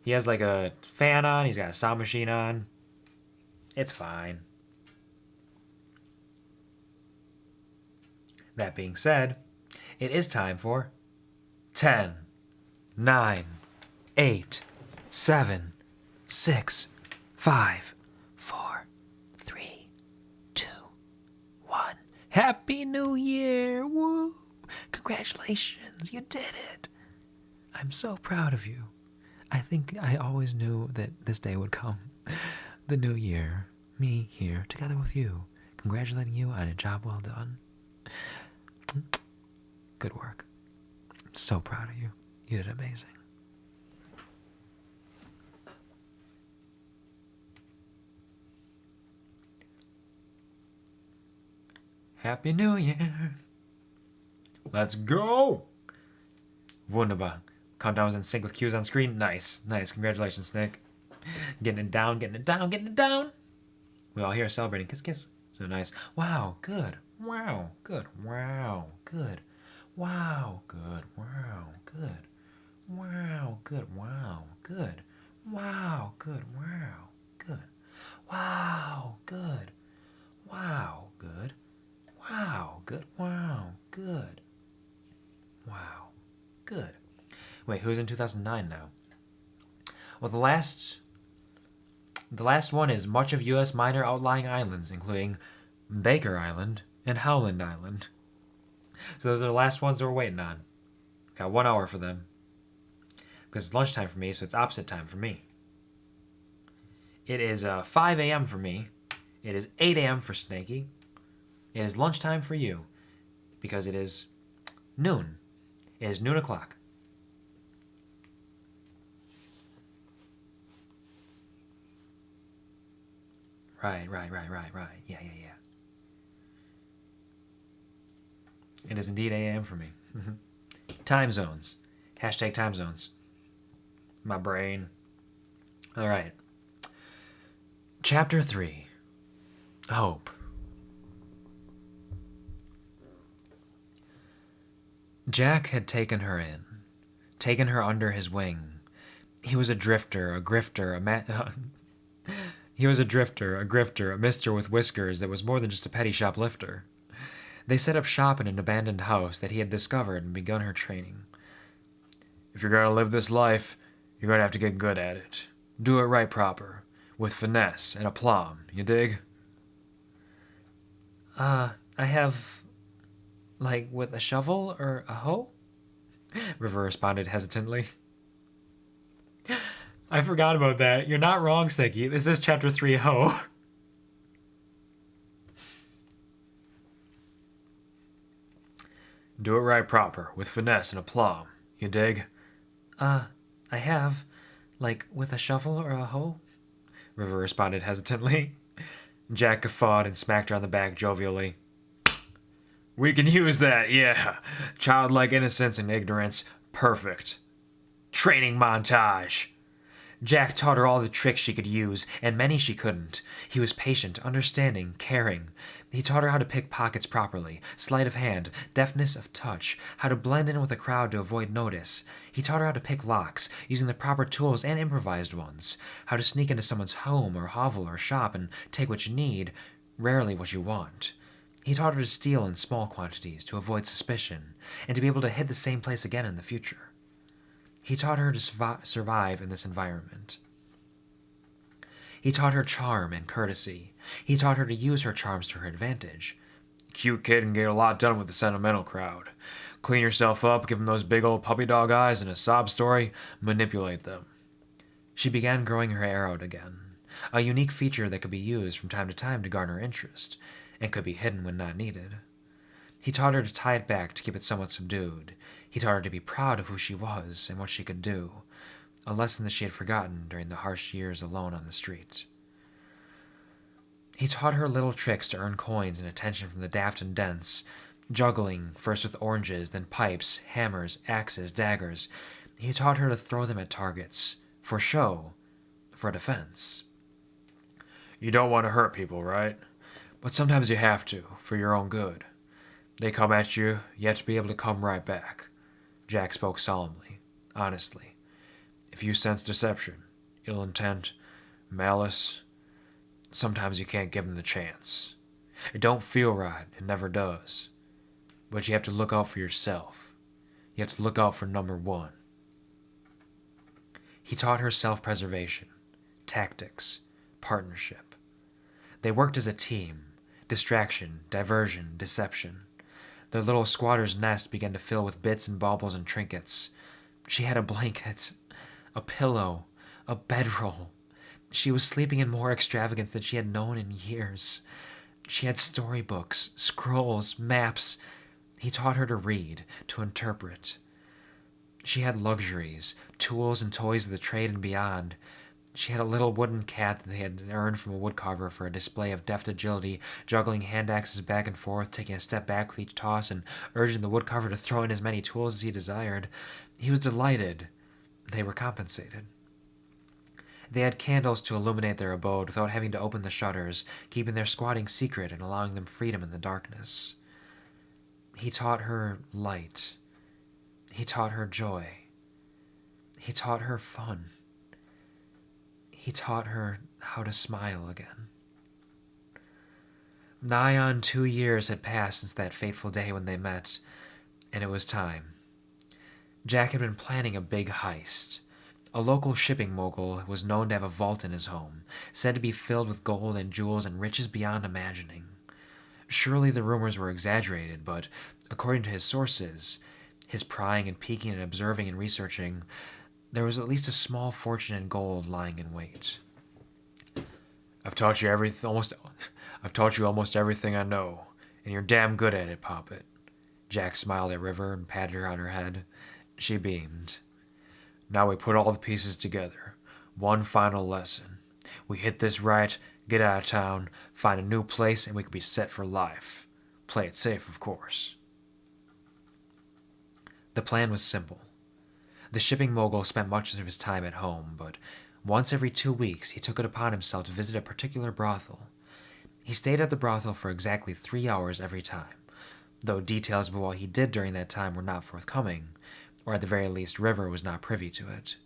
He has like a fan on, he's got a sound machine on. It's fine. That being said, it is time for 10, 9, 8, 7, 6, 5, 4, 3, Happy New Year! Woo! Congratulations, you did it! I'm so proud of you. I think I always knew that this day would come. The new year, me here, together with you, congratulating you on a job well done. Good work. I'm so proud of you. You did amazing. Happy New Year! Let's go! Wunderbar. Countdown's in sync with cues on screen. Nice. Nice. Congratulations, Nick. Getting it down, getting it down, getting it down. We all here celebrating. Kiss, kiss. So nice. Wow, good. Wow, good. Wow, good. Wow, good. Wow, good. Wow, good. Wow, good. Wow, good. Wow, good. Wow, good. Wow, good. Wow, good. Wow, good. Wow, good. Wait, who's in 2009 now? Well, the last one is much of U.S. minor outlying islands, including Baker Island and Howland Island. So those are the last ones that we're waiting on. Got 1 hour for them. Because it's lunchtime for me, so it's opposite time for me. It is 5 a.m. for me. It is 8 a.m. for Snaky. It is lunchtime for you. Because it is noon. It is noon o'clock. Right. Yeah. It is indeed a.m. for me. Time zones. Hashtag time zones. My brain. All right. Chapter 3. Hope. Jack had taken her in. Taken her under his wing. He was a drifter, a grifter, He was a drifter, a grifter, a mister with whiskers that was more than just a petty shoplifter. They set up shop in an abandoned house that he had discovered and begun her training. If you're going to live this life, you're going to have to get good at it. Do it right proper, with finesse and aplomb, you dig? I have, like, with a shovel or a hoe? River responded hesitantly. I forgot about that. You're not wrong, Sticky. This is Chapter 3 Ho. Do it right proper, with finesse and aplomb. You dig? I have. Like, with a shovel or a hoe? River responded hesitantly. Jack guffawed and smacked her on the back jovially. We can use that, yeah. Childlike innocence and ignorance. Perfect. Training montage. Jack taught her all the tricks she could use, and many she couldn't. He was patient, understanding, caring. He taught her how to pick pockets properly, sleight of hand, deftness of touch, how to blend in with a crowd to avoid notice. He taught her how to pick locks, using the proper tools and improvised ones, how to sneak into someone's home or hovel or shop and take what you need, rarely what you want. He taught her to steal in small quantities to avoid suspicion, and to be able to hit the same place again in the future. He taught her to survive in this environment. He taught her charm and courtesy. He taught her to use her charms to her advantage. Cute kid can get a lot done with the sentimental crowd. Clean yourself up, give them those big old puppy dog eyes and a sob story, manipulate them. She began growing her hair out again, a unique feature that could be used from time to time to garner interest, and could be hidden when not needed. He taught her to tie it back to keep it somewhat subdued. He taught her to be proud of who she was and what she could do, a lesson that she had forgotten during the harsh years alone on the street. He taught her little tricks to earn coins and attention from the daft and dense, juggling first with oranges, then pipes, hammers, axes, daggers. He taught her to throw them at targets, for show, for defense. You don't want to hurt people, right? But sometimes you have to, for your own good. They come at you, you have to be able to come right back. Jack spoke solemnly, honestly. If you sense deception, ill intent, malice, sometimes you can't give them the chance. It don't feel right, it never does. But you have to look out for yourself. You have to look out for number one. He taught her self-preservation, tactics, partnership. They worked as a team, Distraction, diversion, deception. Their little squatter's nest began to fill with bits and baubles and trinkets. She had a blanket, a pillow, a bedroll. She was sleeping in more extravagance than she had known in years. She had storybooks, scrolls, maps. He taught her to read, to interpret. She had luxuries, tools and toys of the trade and beyond. She had a little wooden cat that they had earned from a woodcarver for a display of deft agility, juggling hand axes back and forth, taking a step back with each toss, and urging the woodcarver to throw in as many tools as he desired. He was delighted. They were compensated. They had candles to illuminate their abode without having to open the shutters, keeping their squatting secret and allowing them freedom in the darkness. He taught her light. He taught her joy. He taught her fun. He taught her how to smile again. Nigh on 2 years had passed since that fateful day when they met, and it was time. Jack had been planning a big heist. A local shipping mogul was known to have a vault in his home, said to be filled with gold and jewels and riches beyond imagining. Surely the rumors were exaggerated, but according to his sources, his prying and peeking and observing and researching, there was at least a small fortune in gold lying in wait. I've taught you almost everything I know, and you're damn good at it, Poppet. Jack smiled at River and patted her on her head. She beamed. Now we put all the pieces together. One final lesson. We hit this right, get out of town, find a new place, and we can be set for life. Play it safe, of course. The plan was simple. The shipping mogul spent much of his time at home, but once every 2 weeks he took it upon himself to visit a particular brothel. He stayed at the brothel for exactly 3 hours every time, though details about what he did during that time were not forthcoming, or at the very least River was not privy to it.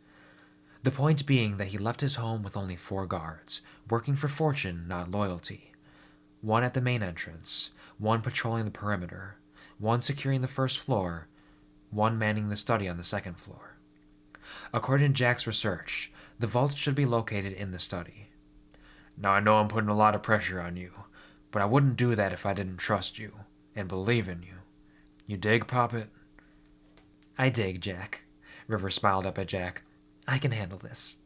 The point being that he left his home with only 4 guards, working for fortune, not loyalty. 1 at the main entrance, 1 patrolling the perimeter, 1 securing the first floor, 1 manning the study on the second floor. According to Jack's research, the vault should be located in the study. Now I know I'm putting a lot of pressure on you, but I wouldn't do that if I didn't trust you and believe in you. You dig, Poppet? I dig, Jack. River smiled up at Jack. I can handle this.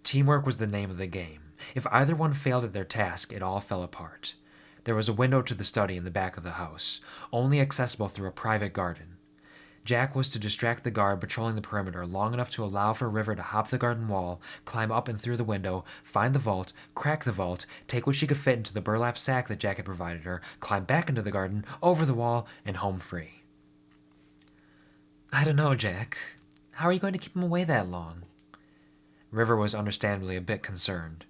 Teamwork was the name of the game. If either one failed at their task, it all fell apart. There was a window to the study in the back of the house, only accessible through a private garden. Jack was to distract the guard patrolling the perimeter long enough to allow for River to hop the garden wall, climb up and through the window, find the vault, crack the vault, take what she could fit into the burlap sack that Jack had provided her, climb back into the garden, over the wall, and home free. I don't know, Jack. How are you going to keep him away that long? River was understandably a bit concerned.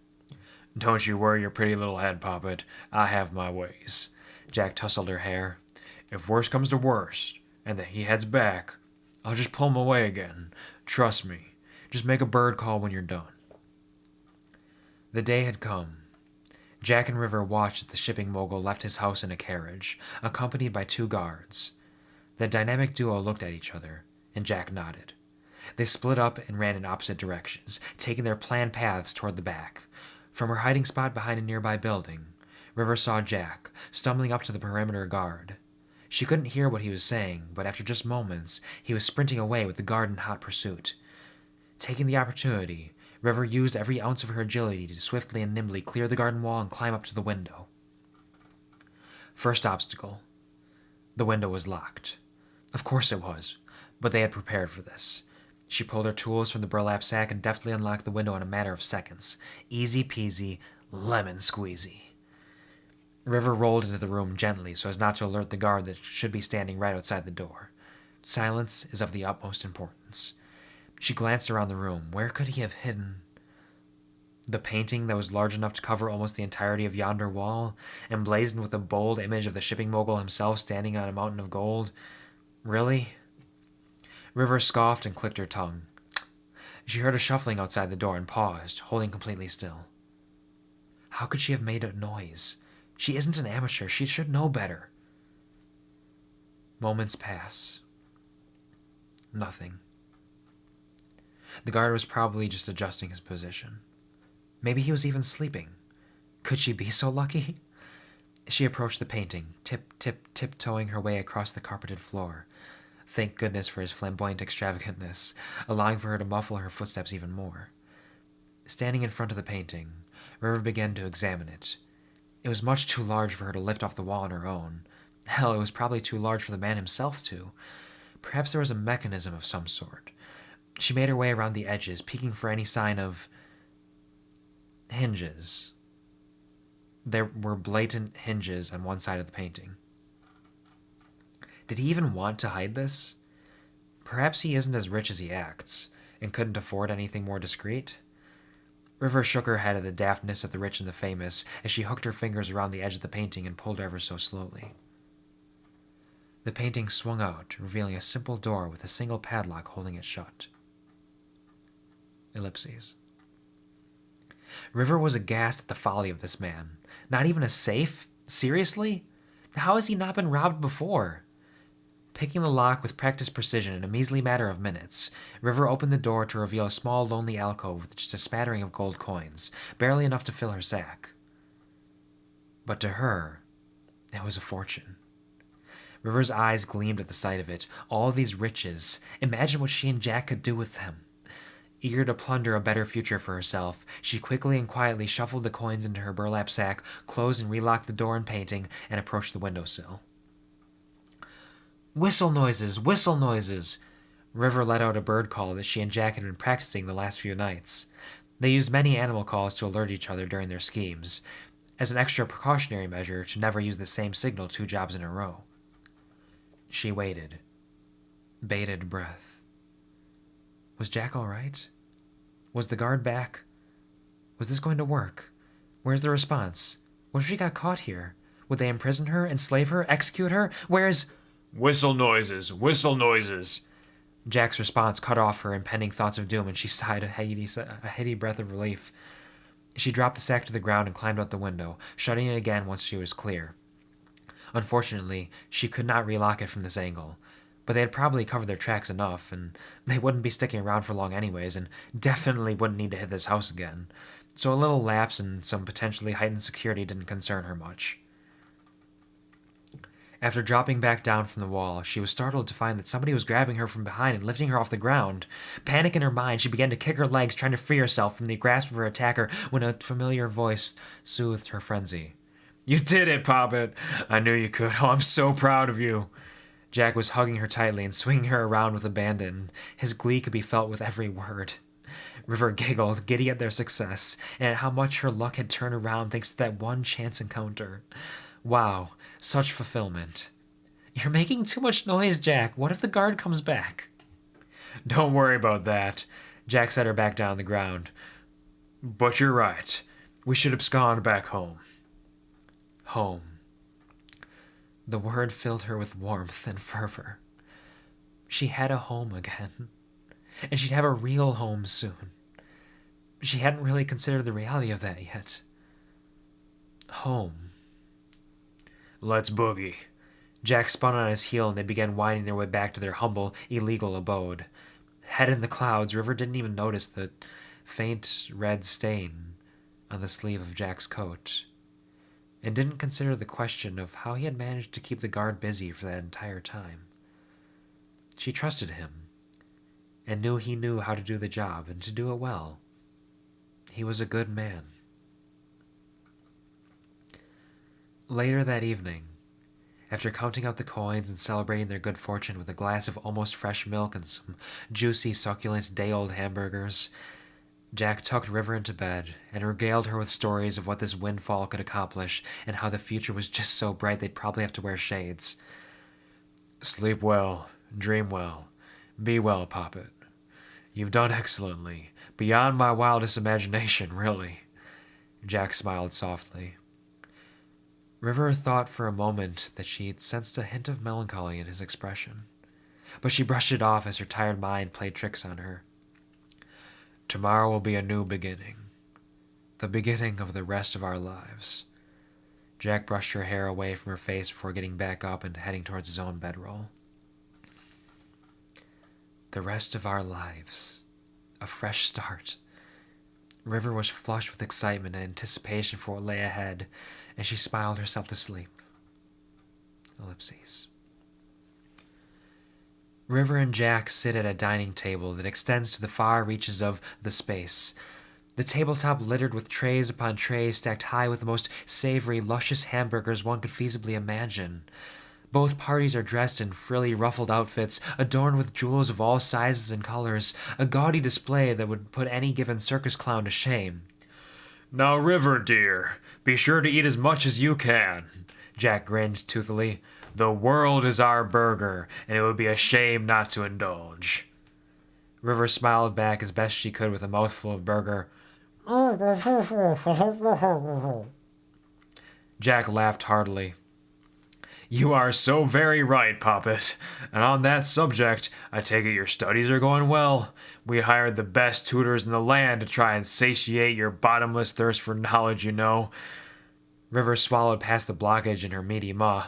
Don't you worry your pretty little head, Poppet. I have my ways. Jack tousled her hair. If worse comes to worst, and that he heads back, I'll just pull him away again. Trust me. Just make a bird call when you're done. The day had come. Jack and River watched as the shipping mogul left his house in a carriage, accompanied by 2 guards. The dynamic duo looked at each other, and Jack nodded. They split up and ran in opposite directions, taking their planned paths toward the back. From her hiding spot behind a nearby building, River saw Jack, stumbling up to the perimeter guard. She couldn't hear what he was saying, but after just moments, he was sprinting away with the guard in hot pursuit. Taking the opportunity, River used every ounce of her agility to swiftly and nimbly clear the garden wall and climb up to the window. First obstacle. The window was locked. Of course it was, but they had prepared for this. She pulled her tools from the burlap sack and deftly unlocked the window in a matter of seconds. Easy peasy, lemon squeezy. River rolled into the room gently so as not to alert the guard that should be standing right outside the door. Silence is of the utmost importance. She glanced around the room. Where could he have hidden the painting that was large enough to cover almost the entirety of yonder wall, emblazoned with a bold image of the shipping mogul himself standing on a mountain of gold? Really? River scoffed and clicked her tongue. She heard a shuffling outside the door and paused, holding completely still. How could she have made a noise? She isn't an amateur. She should know better. Moments pass. Nothing. The guard was probably just adjusting his position. Maybe he was even sleeping. Could she be so lucky? She approached the painting, tiptoeing her way across the carpeted floor. Thank goodness for his flamboyant extravagantness, allowing for her to muffle her footsteps even more. Standing in front of the painting, River began to examine it. It was much too large for her to lift off the wall on her own. Hell, it was probably too large for the man himself, too. Perhaps there was a mechanism of some sort. She made her way around the edges, peeking for any sign of hinges. There were blatant hinges on one side of the painting. Did he even want to hide this? Perhaps he isn't as rich as he acts, and couldn't afford anything more discreet? River shook her head at the daftness of the rich and the famous as she hooked her fingers around the edge of the painting and pulled ever so slowly. The painting swung out, revealing a simple door with a single padlock holding it shut. Ellipses. River was aghast at the folly of this man. Not even a safe? Seriously? How has he not been robbed before? Picking the lock with practiced precision in a measly matter of minutes, River opened the door to reveal a small, lonely alcove with just a smattering of gold coins, barely enough to fill her sack. But to her, it was a fortune. River's eyes gleamed at the sight of it. All these riches. Imagine what she and Jack could do with them. Eager to plunder a better future for herself, she quickly and quietly shuffled the coins into her burlap sack, closed and relocked the door and painting, and approached the windowsill. Whistle noises! Whistle noises! River let out a bird call that she and Jack had been practicing the last few nights. They used many animal calls to alert each other during their schemes, as an extra precautionary measure to never use the same signal 2 jobs in a row. She waited. Bated breath. Was Jack all right? Was the guard back? Was this going to work? Where's the response? What if she got caught here? Would they imprison her, enslave her, execute her? Where's... Whistle noises, whistle noises. Jack's response cut off her impending thoughts of doom, and she sighed a heady breath of relief. She dropped the sack to the ground and climbed out the window, shutting it again once she was clear. Unfortunately, she could not relock it from this angle, but they had probably covered their tracks enough, and they wouldn't be sticking around for long anyways, and definitely wouldn't need to hit this house again, so a little lapse and some potentially heightened security didn't concern her much. After dropping back down from the wall, she was startled to find that somebody was grabbing her from behind and lifting her off the ground. Panic in her mind, she began to kick her legs, trying to free herself from the grasp of her attacker when a familiar voice soothed her frenzy. "You did it, Poppet! I knew you could. Oh, I'm so proud of you!" Jack was hugging her tightly and swinging her around with abandon. His glee could be felt with every word. River giggled, giddy at their success, and at how much her luck had turned around thanks to that one chance encounter. Wow, such fulfillment. "You're making too much noise, Jack. What if the guard comes back?" "Don't worry about that." Jack set her back down on the ground. "But you're right. We should abscond back home." Home. The word filled her with warmth and fervor. She had a home again, and she'd have a real home soon. She hadn't really considered the reality of that yet. Home. "Let's boogie." Jack spun on his heel and they began winding their way back to their humble, illegal abode. Head in the clouds, River didn't even notice the faint red stain on the sleeve of Jack's coat, and didn't consider the question of how he had managed to keep the guard busy for that entire time. She trusted him, and knew he knew how to do the job, and to do it well. He was a good man. Later that evening, after counting out the coins and celebrating their good fortune with a glass of almost fresh milk and some juicy, succulent, day-old hamburgers, Jack tucked River into bed and regaled her with stories of what this windfall could accomplish and how the future was just so bright they'd probably have to wear shades. "Sleep well, dream well, be well, Poppet. You've done excellently, beyond my wildest imagination, really." Jack smiled softly. River thought for a moment that she'd sensed a hint of melancholy in his expression, but she brushed it off as her tired mind played tricks on her. "Tomorrow will be a new beginning. The beginning of the rest of our lives." Jack brushed her hair away from her face before getting back up and heading towards his own bedroll. The rest of our lives. A fresh start. River was flushed with excitement and anticipation for what lay ahead, and she smiled herself to sleep. Ellipses. River and Jack sit at a dining table that extends to the far reaches of the space. The tabletop littered with trays upon trays stacked high with the most savory, luscious hamburgers one could feasibly imagine. Both parties are dressed in frilly, ruffled outfits, adorned with jewels of all sizes and colors, a gaudy display that would put any given circus clown to shame. "Now, River, dear, be sure to eat as much as you can," Jack grinned toothily. "The world is our burger, and it would be a shame not to indulge." River smiled back as best she could with a mouthful of burger. Jack laughed heartily. "You are so very right, Poppet. And on that subject, I take it your studies are going well. We hired the best tutors in the land to try and satiate your bottomless thirst for knowledge, you know." River swallowed past the blockage in her meaty maw.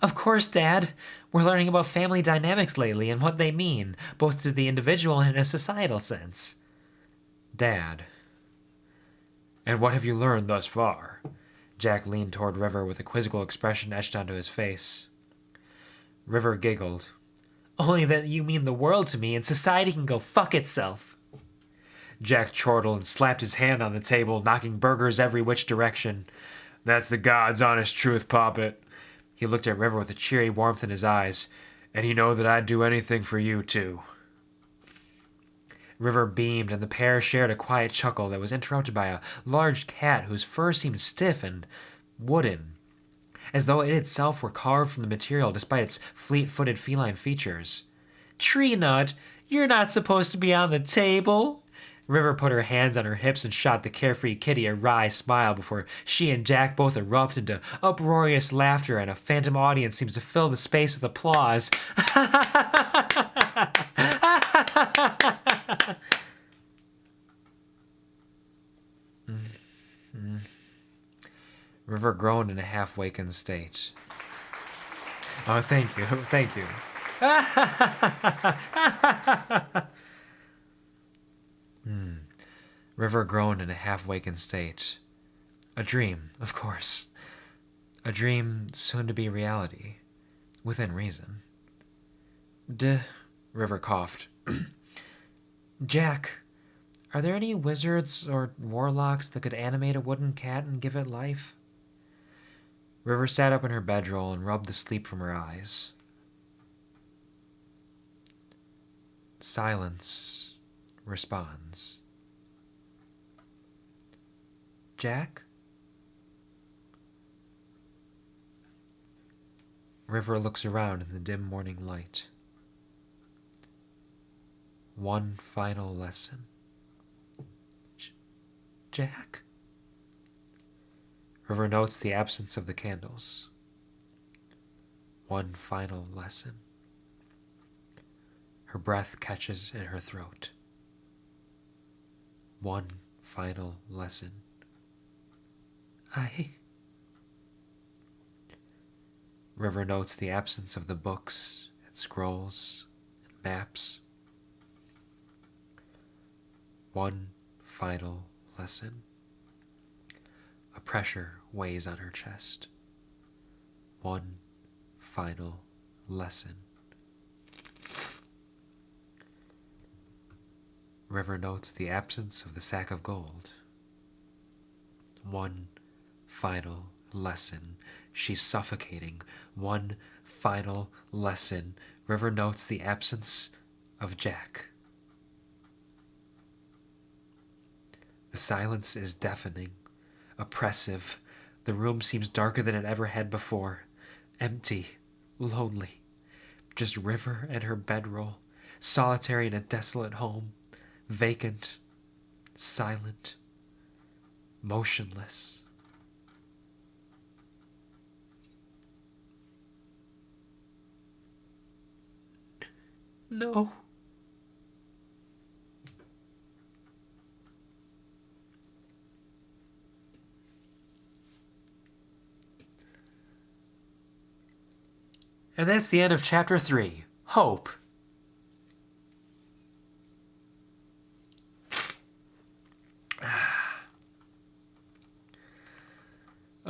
"Of course, Dad. We're learning about family dynamics lately and what they mean, both to the individual and in a societal sense." "Dad. And what have you learned thus far?" Jack leaned toward River with a quizzical expression etched onto his face. River giggled. "Only that you mean the world to me and society can go fuck itself." Jack chortled and slapped his hand on the table, knocking burgers every which direction. "That's the God's honest truth, Poppet." He looked at River with a cheery warmth in his eyes. "And you know that I'd do anything for you, too." River beamed, and the pair shared a quiet chuckle that was interrupted by a large cat whose fur seemed stiff and wooden, as though it itself were carved from the material despite its fleet-footed feline features. "Tree Nut, you're not supposed to be on the table." River put her hands on her hips and shot the carefree kitty a wry smile before she and Jack both erupt into uproarious laughter, and a phantom audience seems to fill the space with applause. River groaned in a half-wakened state. "Oh, thank you, thank you." River groaned in a half-wakened state. A dream, of course. A dream soon to be reality. Within reason. River coughed. "Jack, are there any wizards or warlocks that could animate a wooden cat and give it life?" River sat up in her bedroll and rubbed the sleep from her eyes. Silence responds. "Jack?" River looks around in the dim morning light. One final lesson. Jack? River notes the absence of the candles. One final lesson. Her breath catches in her throat. One final lesson. River notes the absence of the books and scrolls and maps. One final lesson. A pressure weighs on her chest. One final lesson. River notes the absence of the sack of gold. One final lesson. She's suffocating. One final lesson. River notes the absence of Jack. The silence is deafening, oppressive. The room seems darker than it ever had before. Empty, lonely. Just River and her bedroll, solitary in a desolate home. Vacant, silent, motionless. No. And that's the end of Chapter 3, Hope.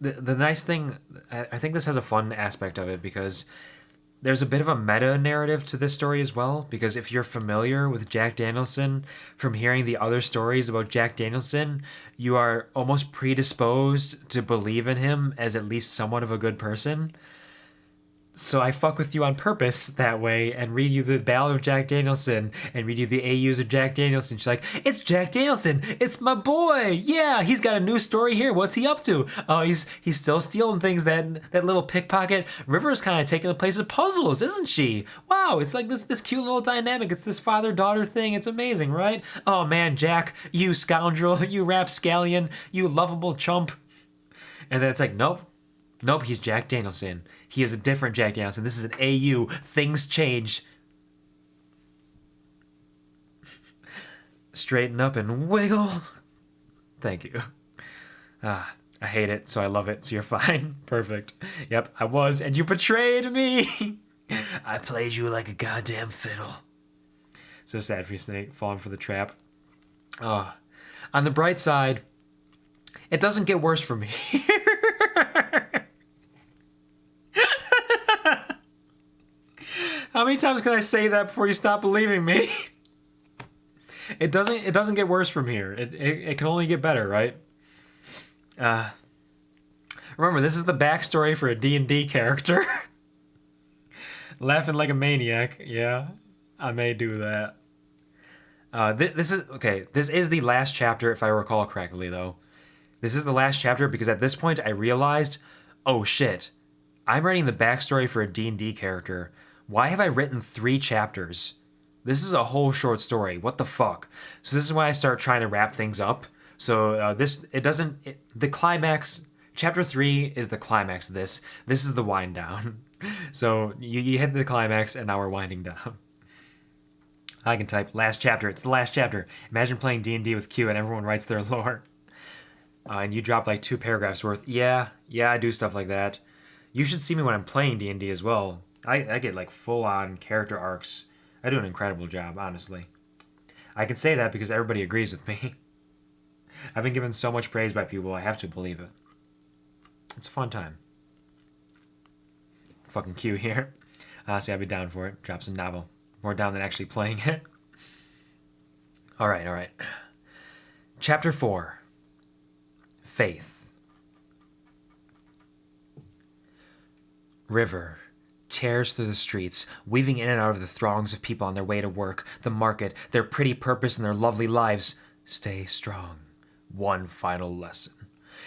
the nice thing, I think this has a fun aspect of it because there's a bit of a meta narrative to this story as well. Because if you're familiar with Jack Danielson from hearing the other stories about Jack Danielson, you are almost predisposed to believe in him as at least somewhat of a good person. So I fuck with you on purpose that way and read you the Ballad of Jack Danielson and read you the AUs of Jack Danielson. She's like, it's Jack Danielson. It's my boy. Yeah, he's got a new story here. What's he up to? Oh, he's still stealing things. That little pickpocket. River's kind of taking the place of Puzzles, isn't she? Wow, it's like this cute little dynamic. It's this father-daughter thing. It's amazing, right? Oh man, Jack, you scoundrel, you rapscallion, you lovable chump. And then it's like, nope. Nope, he's Jack Danielson. He is a different Jack Danielson. This is an AU. Things change. Straighten up and wiggle. Thank you. I hate it, so I love it, so you're fine. Perfect. Yep, I was, and you betrayed me. I played you like a goddamn fiddle. So sad for you, Snake, falling for the trap. On the bright side, it doesn't get worse for me. How many times can I say that before you stop believing me? It doesn't get worse from here. It can only get better, right? Remember, this is the backstory for a D&D character. Laughing like a maniac. Yeah, I may do that. This is the last chapter, if I recall correctly, though. This is the last chapter because at this point I realized, oh shit, I'm writing the backstory for a D&D character. Why have I written 3 chapters? This is a whole short story. What the fuck? So this is why I start trying to wrap things up. So the climax, chapter 3 is the climax of this. This is the wind down. So you hit the climax and now we're winding down. I can type last chapter. It's the last chapter. Imagine playing D&D with Q and everyone writes their lore. And you drop like 2 paragraphs worth. Yeah, I do stuff like that. You should see me when I'm playing D&D as well. I get like full-on character arcs. I do an incredible job, honestly. I can say that because everybody agrees with me. I've been given so much praise by people, I have to believe it. It's a fun time. Fucking Q here. Honestly, I'd be down for it. Drops a novel. More down than actually playing it. Alright. Chapter 4. Faith. River tears through the streets, weaving in and out of the throngs of people on their way to work, the market, their pretty purpose, and their lovely lives. Stay strong. One final lesson.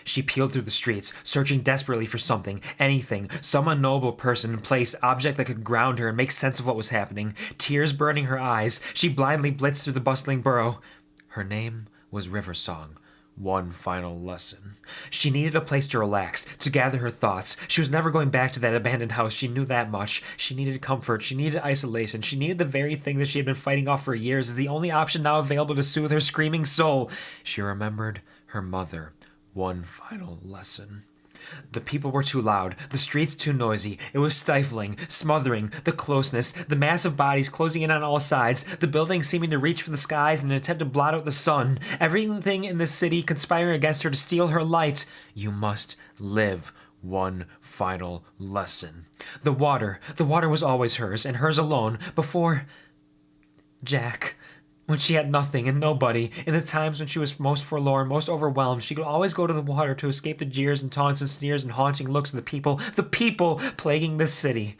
She peeled through the streets, searching desperately for something, anything, some unknowable person, place, object that could ground her and make sense of what was happening. Tears burning her eyes, she blindly blitzed through the bustling borough. Her name was River Song. One final lesson. She needed a place to relax, to gather her thoughts. She was never going back to that abandoned house, she knew that much. She needed comfort, she needed isolation, she needed the very thing that she had been fighting off for years as the only option now available to soothe her screaming soul. She remembered her mother. One final lesson. The people were too loud, the streets too noisy. It was stifling, smothering, the closeness, the mass of bodies closing in on all sides, the buildings seeming to reach for the skies in an attempt to blot out the sun. Everything in this city conspiring against her to steal her light. You must live. One final lesson. The water was always hers, and hers alone, before Jack. When she had nothing and nobody, in the times when she was most forlorn, most overwhelmed, she could always go to the water to escape the jeers and taunts and sneers and haunting looks of the people plaguing this city.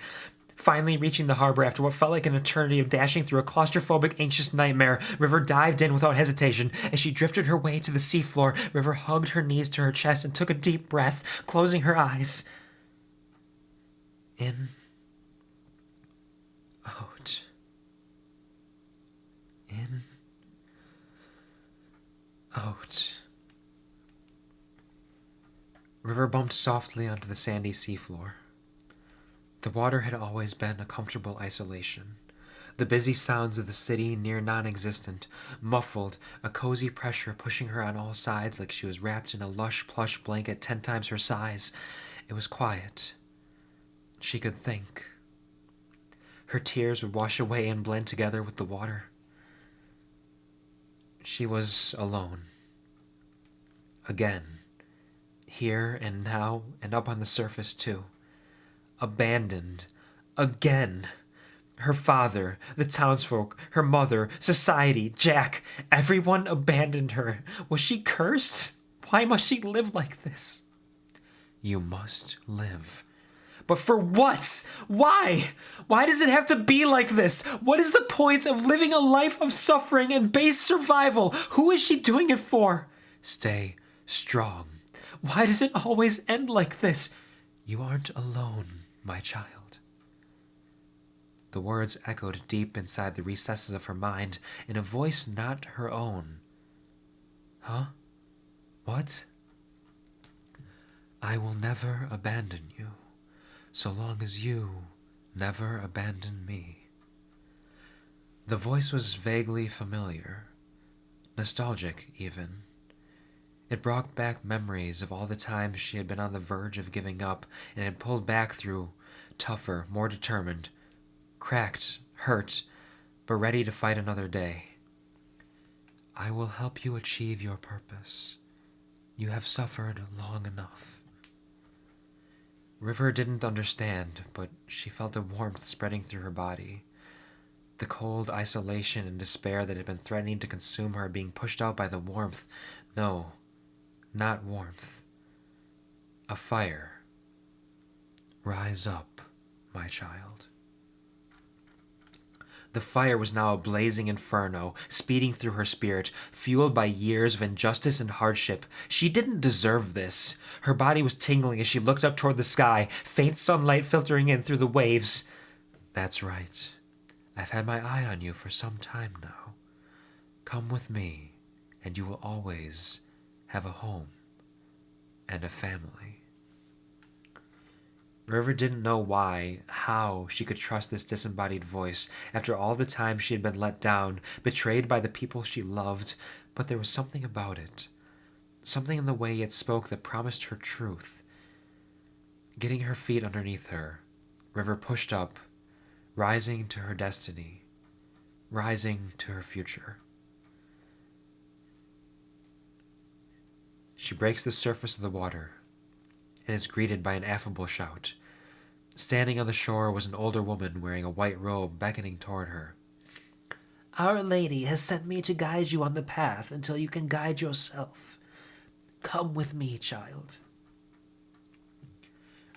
Finally reaching the harbor after what felt like an eternity of dashing through a claustrophobic, anxious nightmare, River dived in without hesitation. As she drifted her way to the seafloor, River hugged her knees to her chest and took a deep breath, closing her eyes. In. Out. In. Out. River bumped softly onto the sandy seafloor. The water had always been a comfortable isolation. The busy sounds of the city near non-existent, muffled, a cozy pressure pushing her on all sides like she was wrapped in a lush plush blanket 10 times her size. It was quiet. She could think. Her tears would wash away and blend together with the water. She was alone. Again. here and now and up on the surface too. Abandoned. Again. Her father, the townsfolk, her mother, society, Jack, everyone abandoned her. Was she cursed? Why must she live like this? You must live. But for what? Why? Why does it have to be like this? What is the point of living a life of suffering and base survival? Who is she doing it for? Stay strong. Why does it always end like this? You aren't alone, my child. The words echoed deep inside the recesses of her mind in a voice not her own. Huh? What? I will never abandon you, so long as you never abandon me. The voice was vaguely familiar, nostalgic even. It brought back memories of all the times she had been on the verge of giving up and had pulled back through, tougher, more determined, cracked, hurt, but ready to fight another day. I will help you achieve your purpose. You have suffered long enough. River didn't understand, but she felt a warmth spreading through her body. The cold isolation and despair that had been threatening to consume her being pushed out by the warmth. No, not warmth. A fire. Rise up, my child. The fire was now a blazing inferno, speeding through her spirit, fueled by years of injustice and hardship. She didn't deserve this. Her body was tingling as she looked up toward the sky, faint sunlight filtering in through the waves. That's right. I've had my eye on you for some time now. Come with me, and you will always have a home and a family. River didn't know why, how she could trust this disembodied voice after all the time she had been let down, betrayed by the people she loved, but there was something about it. Something in the way it spoke that promised her truth. Getting her feet underneath her, River pushed up, rising to her destiny, rising to her future. She breaks the surface of the water and is greeted by an affable shout. Standing on the shore was an older woman wearing a white robe beckoning toward her. Our Lady has sent me to guide you on the path until you can guide yourself. Come with me, child.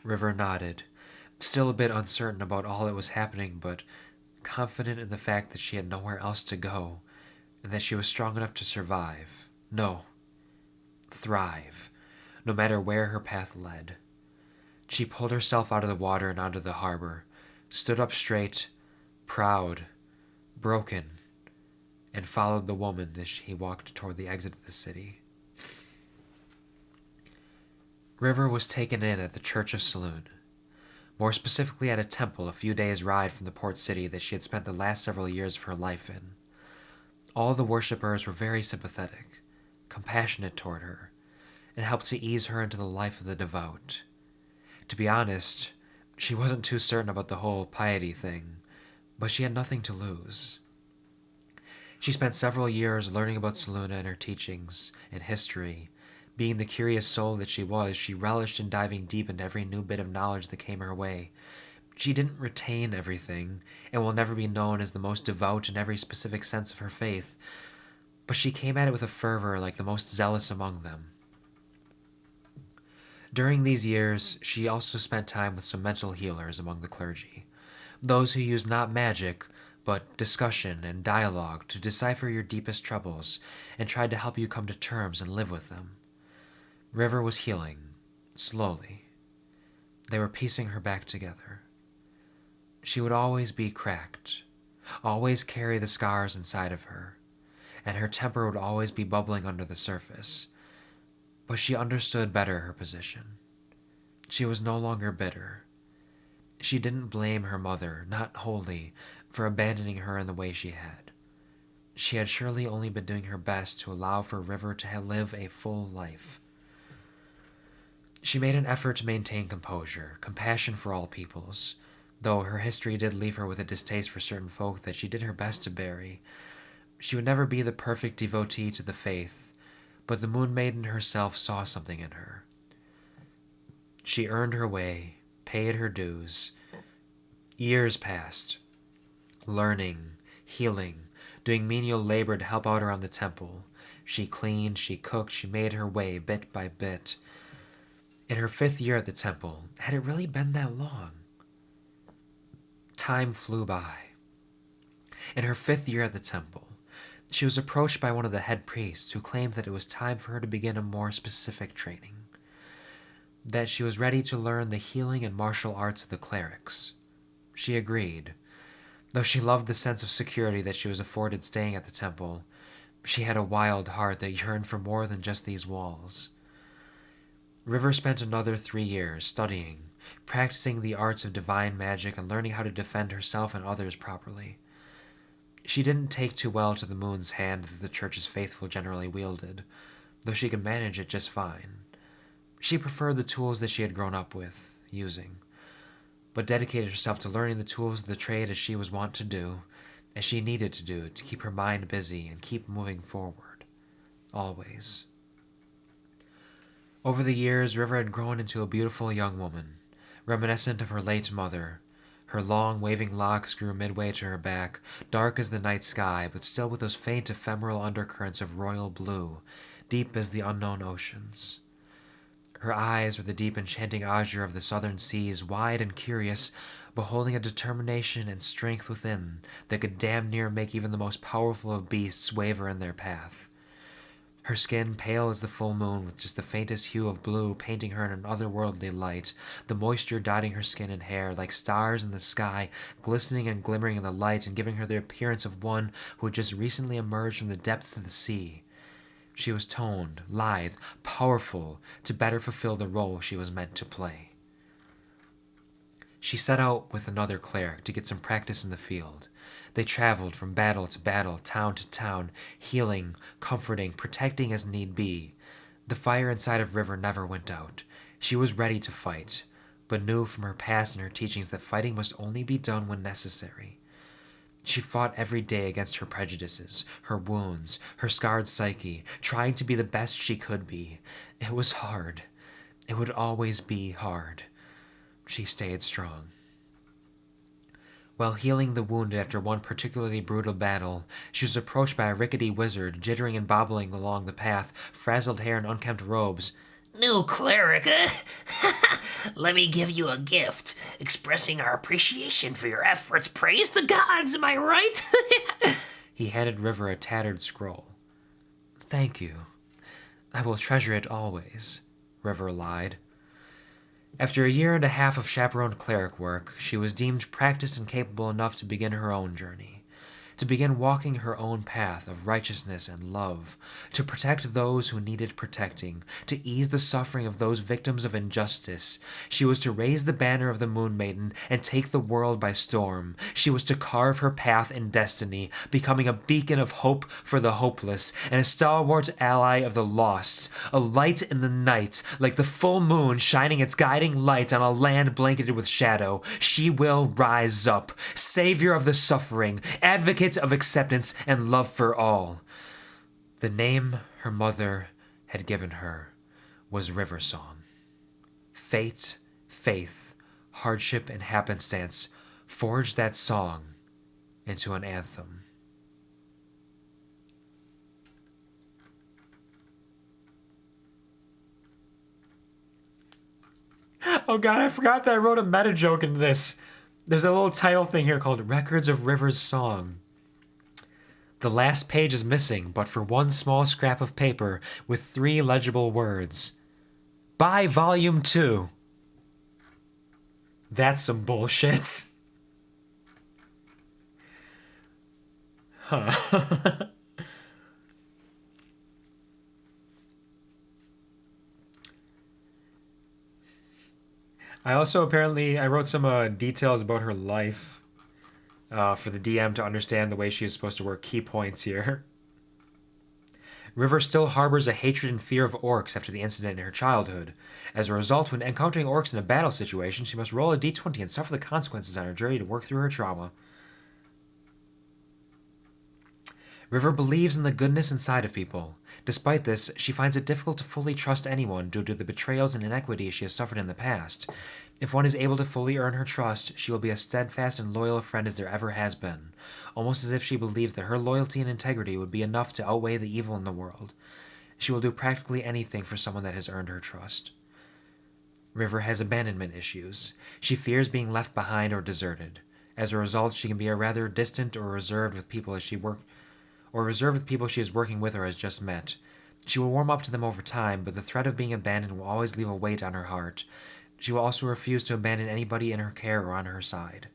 River nodded, still a bit uncertain about all that was happening, but confident in the fact that she had nowhere else to go, and that she was strong enough to survive. No, thrive, no matter where her path led. She pulled herself out of the water and onto the harbor, stood up straight, proud, broken, and followed the woman as she walked toward the exit of the city. River was taken in at the Church of Saloon, more specifically at a temple a few days' ride from the port city that she had spent the last several years of her life in. All the worshippers were very sympathetic, compassionate toward her, and helped to ease her into the life of the devout. To be honest, she wasn't too certain about the whole piety thing, but she had nothing to lose. She spent several years learning about Saluna and her teachings and history. Being the curious soul that she was, she relished in diving deep into every new bit of knowledge that came her way. She didn't retain everything, and will never be known as the most devout in every specific sense of her faith, but she came at it with a fervor like the most zealous among them. During these years, she also spent time with some mental healers among the clergy, those who used not magic, but discussion and dialogue to decipher your deepest troubles and tried to help you come to terms and live with them. River was healing, slowly. They were piecing her back together. She would always be cracked, always carry the scars inside of her, and her temper would always be bubbling under the surface. But she understood better her position. She was no longer bitter. She didn't blame her mother, not wholly, for abandoning her in the way she had. She had surely only been doing her best to allow for River to live a full life. She made an effort to maintain composure, compassion for all peoples, though her history did leave her with a distaste for certain folk that she did her best to bury. She would never be the perfect devotee to the faith, but the Moon Maiden herself saw something in her. She earned her way, paid her dues. Years passed, learning, healing, doing menial labor to help out around the temple. She cleaned, she cooked, she made her way bit by bit. In her 5th year at the temple, had it really been that long? Time flew by. In her 5th year at the temple, she was approached by one of the head priests who claimed that it was time for her to begin a more specific training. That she was ready to learn the healing and martial arts of the clerics. She agreed. Though she loved the sense of security that she was afforded staying at the temple, she had a wild heart that yearned for more than just these walls. River spent another 3 years studying, practicing the arts of divine magic and learning how to defend herself and others properly. She didn't take too well to the moon's hand that the church's faithful generally wielded, though she could manage it just fine. She preferred the tools that she had grown up with, using, but dedicated herself to learning the tools of the trade as she was wont to do, as she needed to do to keep her mind busy and keep moving forward. Always. Over the years, River had grown into a beautiful young woman, reminiscent of her late mother. Her long, waving locks grew midway to her back, dark as the night sky, but still with those faint, ephemeral undercurrents of royal blue, deep as the unknown oceans. Her eyes were the deep, enchanting azure of the southern seas, wide and curious, beholding a determination and strength within that could damn near make even the most powerful of beasts waver in their path. Her skin pale as the full moon, with just the faintest hue of blue painting her in an otherworldly light, the moisture dotting her skin and hair like stars in the sky, glistening and glimmering in the light and giving her the appearance of one who had just recently emerged from the depths of the sea. She was toned, lithe, powerful, to better fulfill the role she was meant to play. She set out with another cleric to get some practice in the field. They traveled from battle to battle, town to town, healing, comforting, protecting as need be. The fire inside of River never went out. She was ready to fight, but knew from her past and her teachings that fighting must only be done when necessary. She fought every day against her prejudices, her wounds, her scarred psyche, trying to be the best she could be. It was hard. It would always be hard. She stayed strong. While healing the wounded after one particularly brutal battle, she was approached by a rickety wizard, jittering and bobbling along the path, frazzled hair and unkempt robes. New cleric, eh? Let me give you a gift, expressing our appreciation for your efforts. Praise the gods, am I right? He handed River a tattered scroll. Thank you. I will treasure it always, River lied. After a year and a half of chaperoned cleric work, she was deemed practiced and capable enough to begin her own journey, to begin walking her own path of righteousness and love, to protect those who needed protecting, to ease the suffering of those victims of injustice. She was to raise the banner of the Moon Maiden and take the world by storm. She was to carve her path in destiny, becoming a beacon of hope for the hopeless, and a stalwart ally of the lost, a light in the night, like the full moon shining its guiding light on a land blanketed with shadow. She will rise up, savior of the suffering, advocate of acceptance and love for all. The name her mother had given her was River Song. Fate, faith, hardship, and happenstance forged that song into an anthem. Oh god, I forgot that I wrote a meta joke in this. There's a little title thing here called Records of River's Song. The last page is missing, but for one small scrap of paper with 3 legible words. Buy Volume 2. That's some bullshit. Huh. I wrote some details about her life. For the DM to understand the way she is supposed to work key points here. River still harbors a hatred and fear of orcs after the incident in her childhood. As a result, when encountering orcs in a battle situation, she must roll a d20 and suffer the consequences on her journey to work through her trauma. River believes in the goodness inside of people, Despite this, she finds it difficult to fully trust anyone due to the betrayals and inequities she has suffered in the past. If one is able to fully earn her trust, she will be as steadfast and loyal a friend as there ever has been, almost as if she believes that her loyalty and integrity would be enough to outweigh the evil in the world. She will do practically anything for someone that has earned her trust. River has abandonment issues. She fears being left behind or deserted. As a result, she can be rather distant or reserved with people she is working with or has just met. She will warm up to them over time, but the threat of being abandoned will always leave a weight on her heart. She will also refuse to abandon anybody in her care or on her side.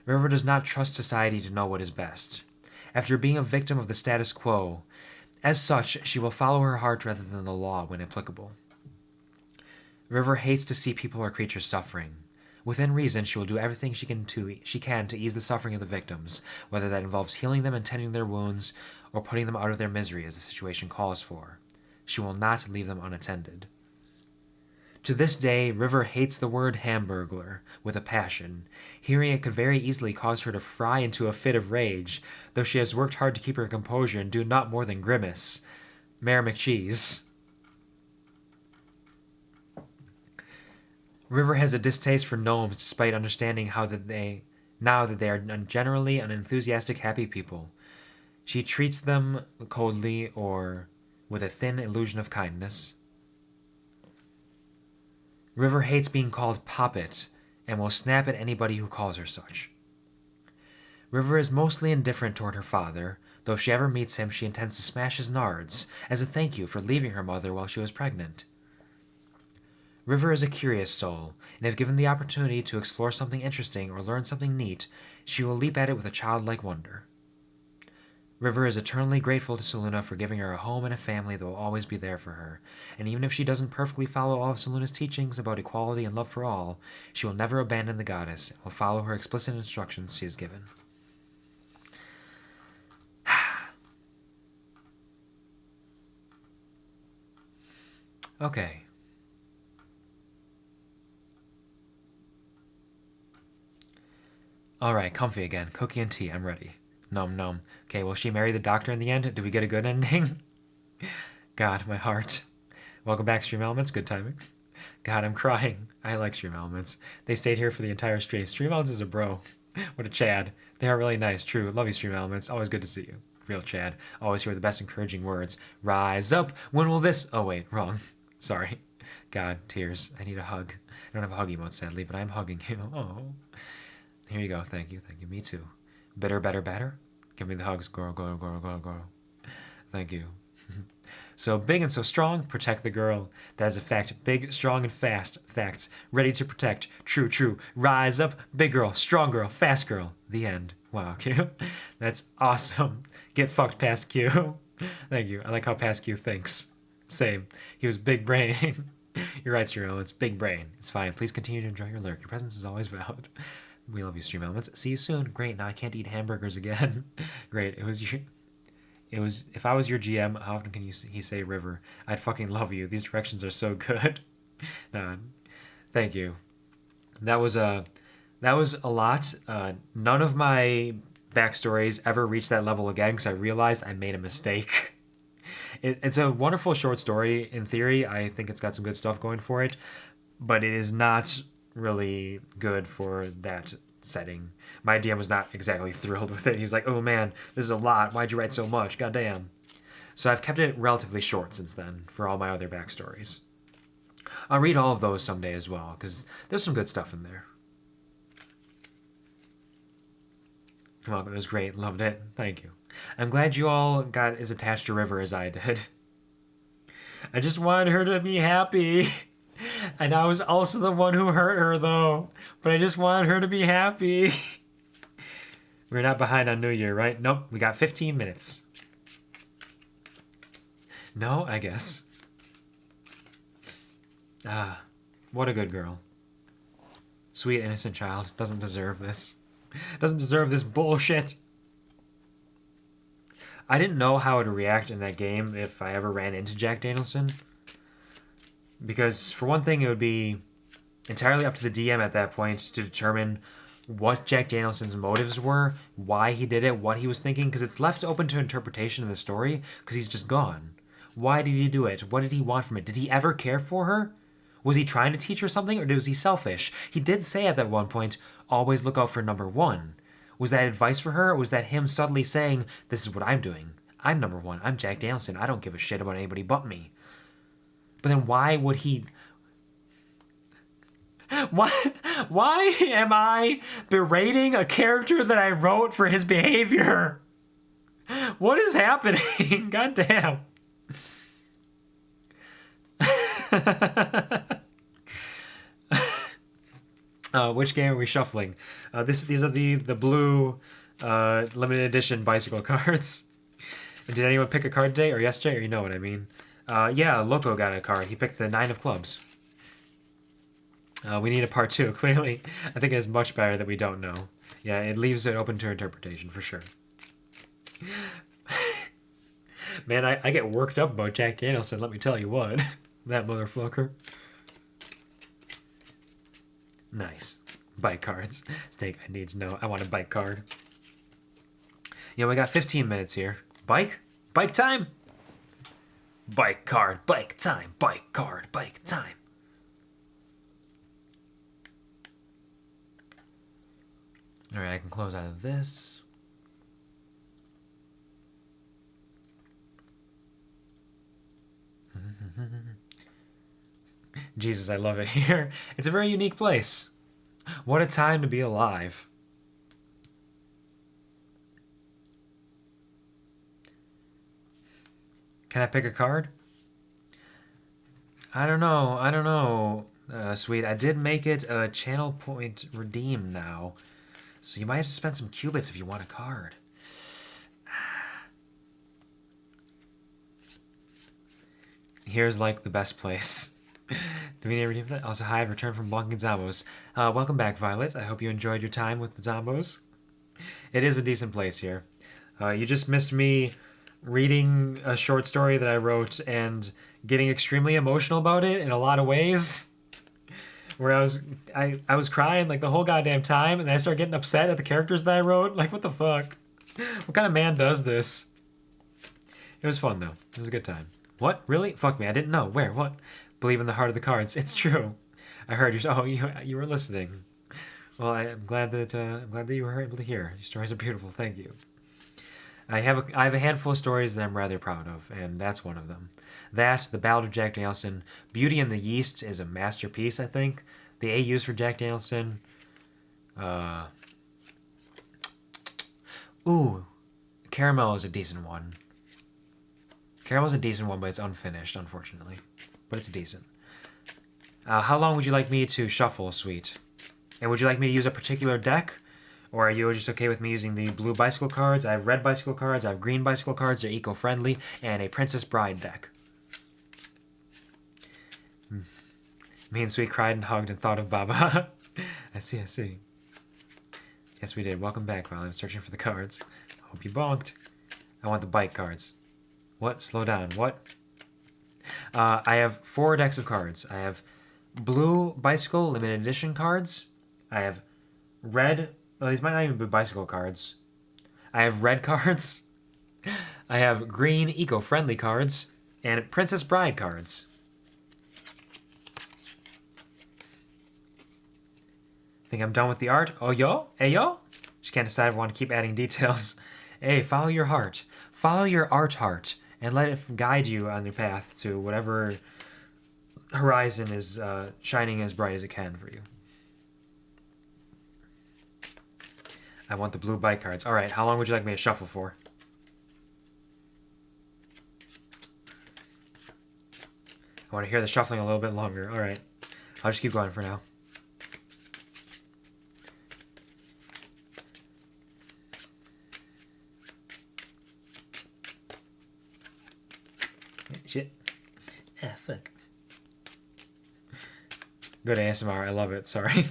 River does not trust society to know what is best. After being a victim of the status quo, as such, she will follow her heart rather than the law when applicable. River hates to see people or creatures suffering. Within reason, she will do everything she can to ease the suffering of the victims, whether that involves healing them and tending their wounds, or putting them out of their misery as the situation calls for. She will not leave them unattended. To this day, River hates the word hamburglar with a passion. Hearing it could very easily cause her to fry into a fit of rage, though she has worked hard to keep her composure and do not more than grimace. Mayor McCheese. River has a distaste for gnomes despite understanding now that they are generally unenthusiastic, happy people. She treats them coldly or with a thin illusion of kindness. River hates being called Poppet and will snap at anybody who calls her such. River is mostly indifferent toward her father, though if she ever meets him, she intends to smash his nards as a thank you for leaving her mother while she was pregnant. River is a curious soul, and if given the opportunity to explore something interesting or learn something neat, she will leap at it with a childlike wonder. River is eternally grateful to Selûne for giving her a home and a family that will always be there for her, and even if she doesn't perfectly follow all of Selûne's teachings about equality and love for all, she will never abandon the goddess and will follow her explicit instructions she is given. Okay. Alright, comfy again. Cookie and tea, I'm ready. Nom nom. Okay, will she marry the doctor in the end? Do we get a good ending? God, my heart. Welcome back, Stream Elements. Good timing. God, I'm crying. I like Stream Elements. They stayed here for the entire stream. Stream Elements is a bro. What a Chad. They are really nice. True. Love you, Stream Elements. Always good to see you. Real Chad. Always hear the best encouraging words. Rise up. When will this... Oh, wait. Wrong. Sorry. God, tears. I need a hug. I don't have a hug emote, sadly, but I'm hugging you. Oh. Here you go. Thank you. Thank you. Me too. Bitter, better, better. Give me the hugs. Girl, girl, girl, girl, girl. Thank you. So big and so strong, protect the girl. That is a fact. Big, strong, and fast. Facts. Ready to protect. True, true. Rise up. Big girl, strong girl, fast girl. The end. Wow, Q. That's awesome. Get fucked, Past Q. Thank you. I like how Past Q thinks. Same. He was big brain. You're right, Stream Elements. Big brain. It's fine. Please continue to enjoy your lurk. Your presence is always valid. We love you, Stream Elements. See you soon. Great. Now I can't eat hamburgers again. Great. It was if I was your GM, how often can he say River? I'd fucking love you. These directions are so good. Thank you. That was a lot. None of my backstories ever reached that level again because I realized I made a mistake. It's a wonderful short story. In theory, I think it's got some good stuff going for it, but it is not really good for that setting. My DM was not exactly thrilled with it. He was like, oh man, this is a lot. Why'd you write so much? Goddamn. So I've kept it relatively short since then for all my other backstories. I'll read all of those someday as well, because there's some good stuff in there. Well, it was great. Loved it. Thank you. I'm glad you all got as attached to River as I did. I just wanted her to be happy. And I was also the one who hurt her, though. But I just wanted her to be happy. We're not behind on New Year, right? Nope, we got 15 minutes. No, I guess. Ah, what a good girl. Sweet, innocent child. Doesn't deserve this. Doesn't deserve this bullshit. I didn't know how it would react in that game if I ever ran into Jack Danielson. Because, for one thing, it would be entirely up to the DM at that point to determine what Jack Danielson's motives were, why he did it, what he was thinking, because it's left open to interpretation in the story, because he's just gone. Why did he do it? What did he want from it? Did he ever care for her? Was he trying to teach her something, or was he selfish? He did say at that one point, always look out for number one. Was that advice for her, or was that him subtly saying, this is what I'm doing? I'm number one. I'm Jack Danielson. I don't give a shit about anybody but me. But then why would he... Why am I berating a character that I wrote for his behavior? What is happening? God damn. Which game are we shuffling? These are the blue limited edition bicycle cards. Did anyone pick a card today or yesterday, or you know what I mean? Yeah, Loco got a card. He picked the 9 of clubs. We need a part 2, clearly. I think it is much better that we don't know. Yeah, it leaves it open to interpretation, for sure. Man, I get worked up about Jack Danielson, let me tell you what. That motherfucker. Nice. Bike cards. Steak, I need to know. I want a bike card. Yeah, we got 15 minutes here. Bike? Bike time? Bike card, bike time, bike card, bike time. Alright, I can close out of this. Jesus, I love it here. It's a very unique place. What a time to be alive. Can I pick a card? I don't know, sweet. I did make it a channel point redeem now. So you might have to spend some qubits if you want a card. Here's like the best place. Do we need to redeem that? Also, hi, I've returned from Blanking Zombos. Welcome back, Violet. I hope you enjoyed your time with the Zombos. It is a decent place here. You just missed me reading a short story that I wrote and getting extremely emotional about it in a lot of ways. Where I was crying like the whole goddamn time, and then I started getting upset at the characters that I wrote. Like, what the fuck? What kind of man does this? It was fun though. It was a good time. What? Really? Fuck me. I didn't know. Where? What? Believe in the heart of the cards. It's true. I heard you. Oh, you were listening. Well, I'm glad that you were able to hear. Your stories are beautiful. Thank you. I have a handful of stories that I'm rather proud of, and that's one of them. That, The Ballad of Jack Danielson, Beauty and the Yeast is a masterpiece, I think. The AUs for Jack Danielson. Ooh, Caramel is a decent one. Caramel's a decent one, but it's unfinished, unfortunately. But it's decent. How long would you like me to shuffle, sweet? And would you like me to use a particular deck? Or are you just okay with me using the blue bicycle cards? I have red bicycle cards, I have green bicycle cards, they're eco-friendly, and a Princess Bride deck. Me and Sweet cried and hugged and thought of Baba. I see. Yes, we did. Welcome back, while I'm searching for the cards. Hope you bonked. I want the bike cards. What? Slow down. What? I have 4 decks of cards. I have blue bicycle limited edition cards. I have red... Oh, these might not even be bicycle cards. I have red cards. I have green eco-friendly cards. And Princess Bride cards. Think I'm done with the art? Oh, yo? Hey, yo? Just can't decide if I want to keep adding details. Hey, follow your heart. Follow your art heart. And let it guide you on your path to whatever horizon is shining as bright as it can for you. I want the blue bike cards. All right, how long would you like me to shuffle for? I want to hear the shuffling a little bit longer. All right, I'll just keep going for now. Shit. Ah, fuck. Good ASMR. I love it. Sorry.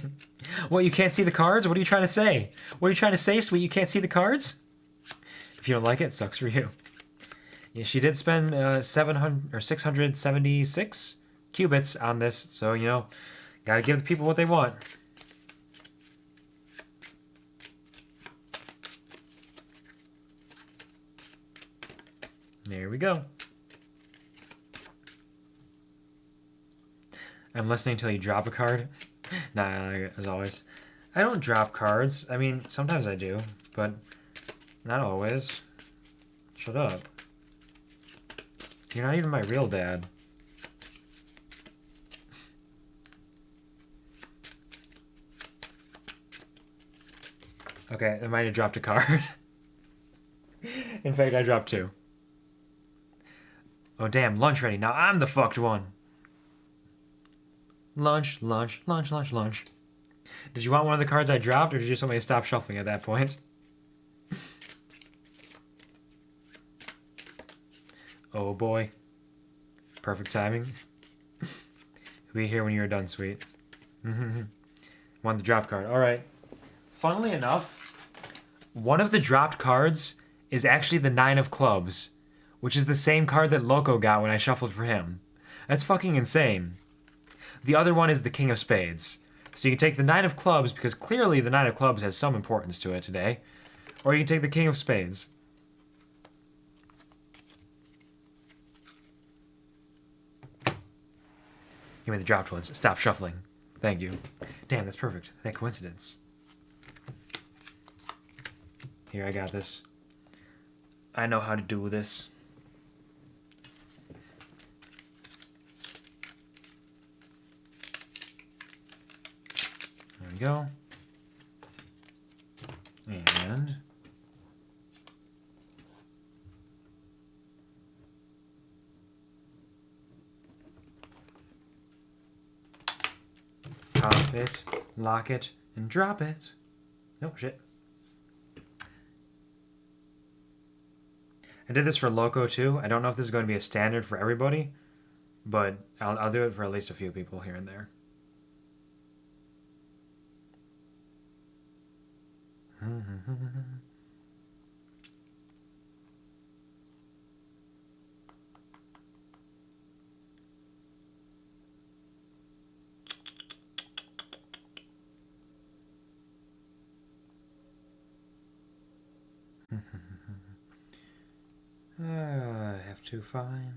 What, you can't see the cards? What are you trying to say? What are you trying to say, sweet? You can't see the cards? If you don't like it, it sucks for you. Yeah, she did spend 700 or 676 qubits on this, so, you know, gotta give the people what they want. There we go. I'm listening till you drop a card. Nah, as always. I don't drop cards. I mean, sometimes I do, but not always. Shut up. You're not even my real dad. Okay, I might have dropped a card. In fact, I dropped 2. Oh, damn, lunch ready. Now I'm the fucked one. Lunch, lunch, lunch, lunch, lunch. Did you want one of the cards I dropped, or did you just want me to stop shuffling at that point? Oh boy. Perfect timing. He'll be here when you're done, sweet. Want the drop card. Alright. Funnily enough, one of the dropped cards is actually the 9 of clubs, which is the same card that Loco got when I shuffled for him. That's fucking insane. The other one is the King of Spades. So you can take the 9 of clubs, because clearly the 9 of clubs has some importance to it today. Or you can take the King of Spades. Give me the dropped ones. Stop shuffling. Thank you. Damn, that's perfect. That coincidence. Here, I got this. I know how to do this. There we go. And pop it, lock it, and drop it. Nope, shit. I did this for Loco too. I don't know if this is going to be a standard for everybody, but I'll do it for at least a few people here and there. I have to find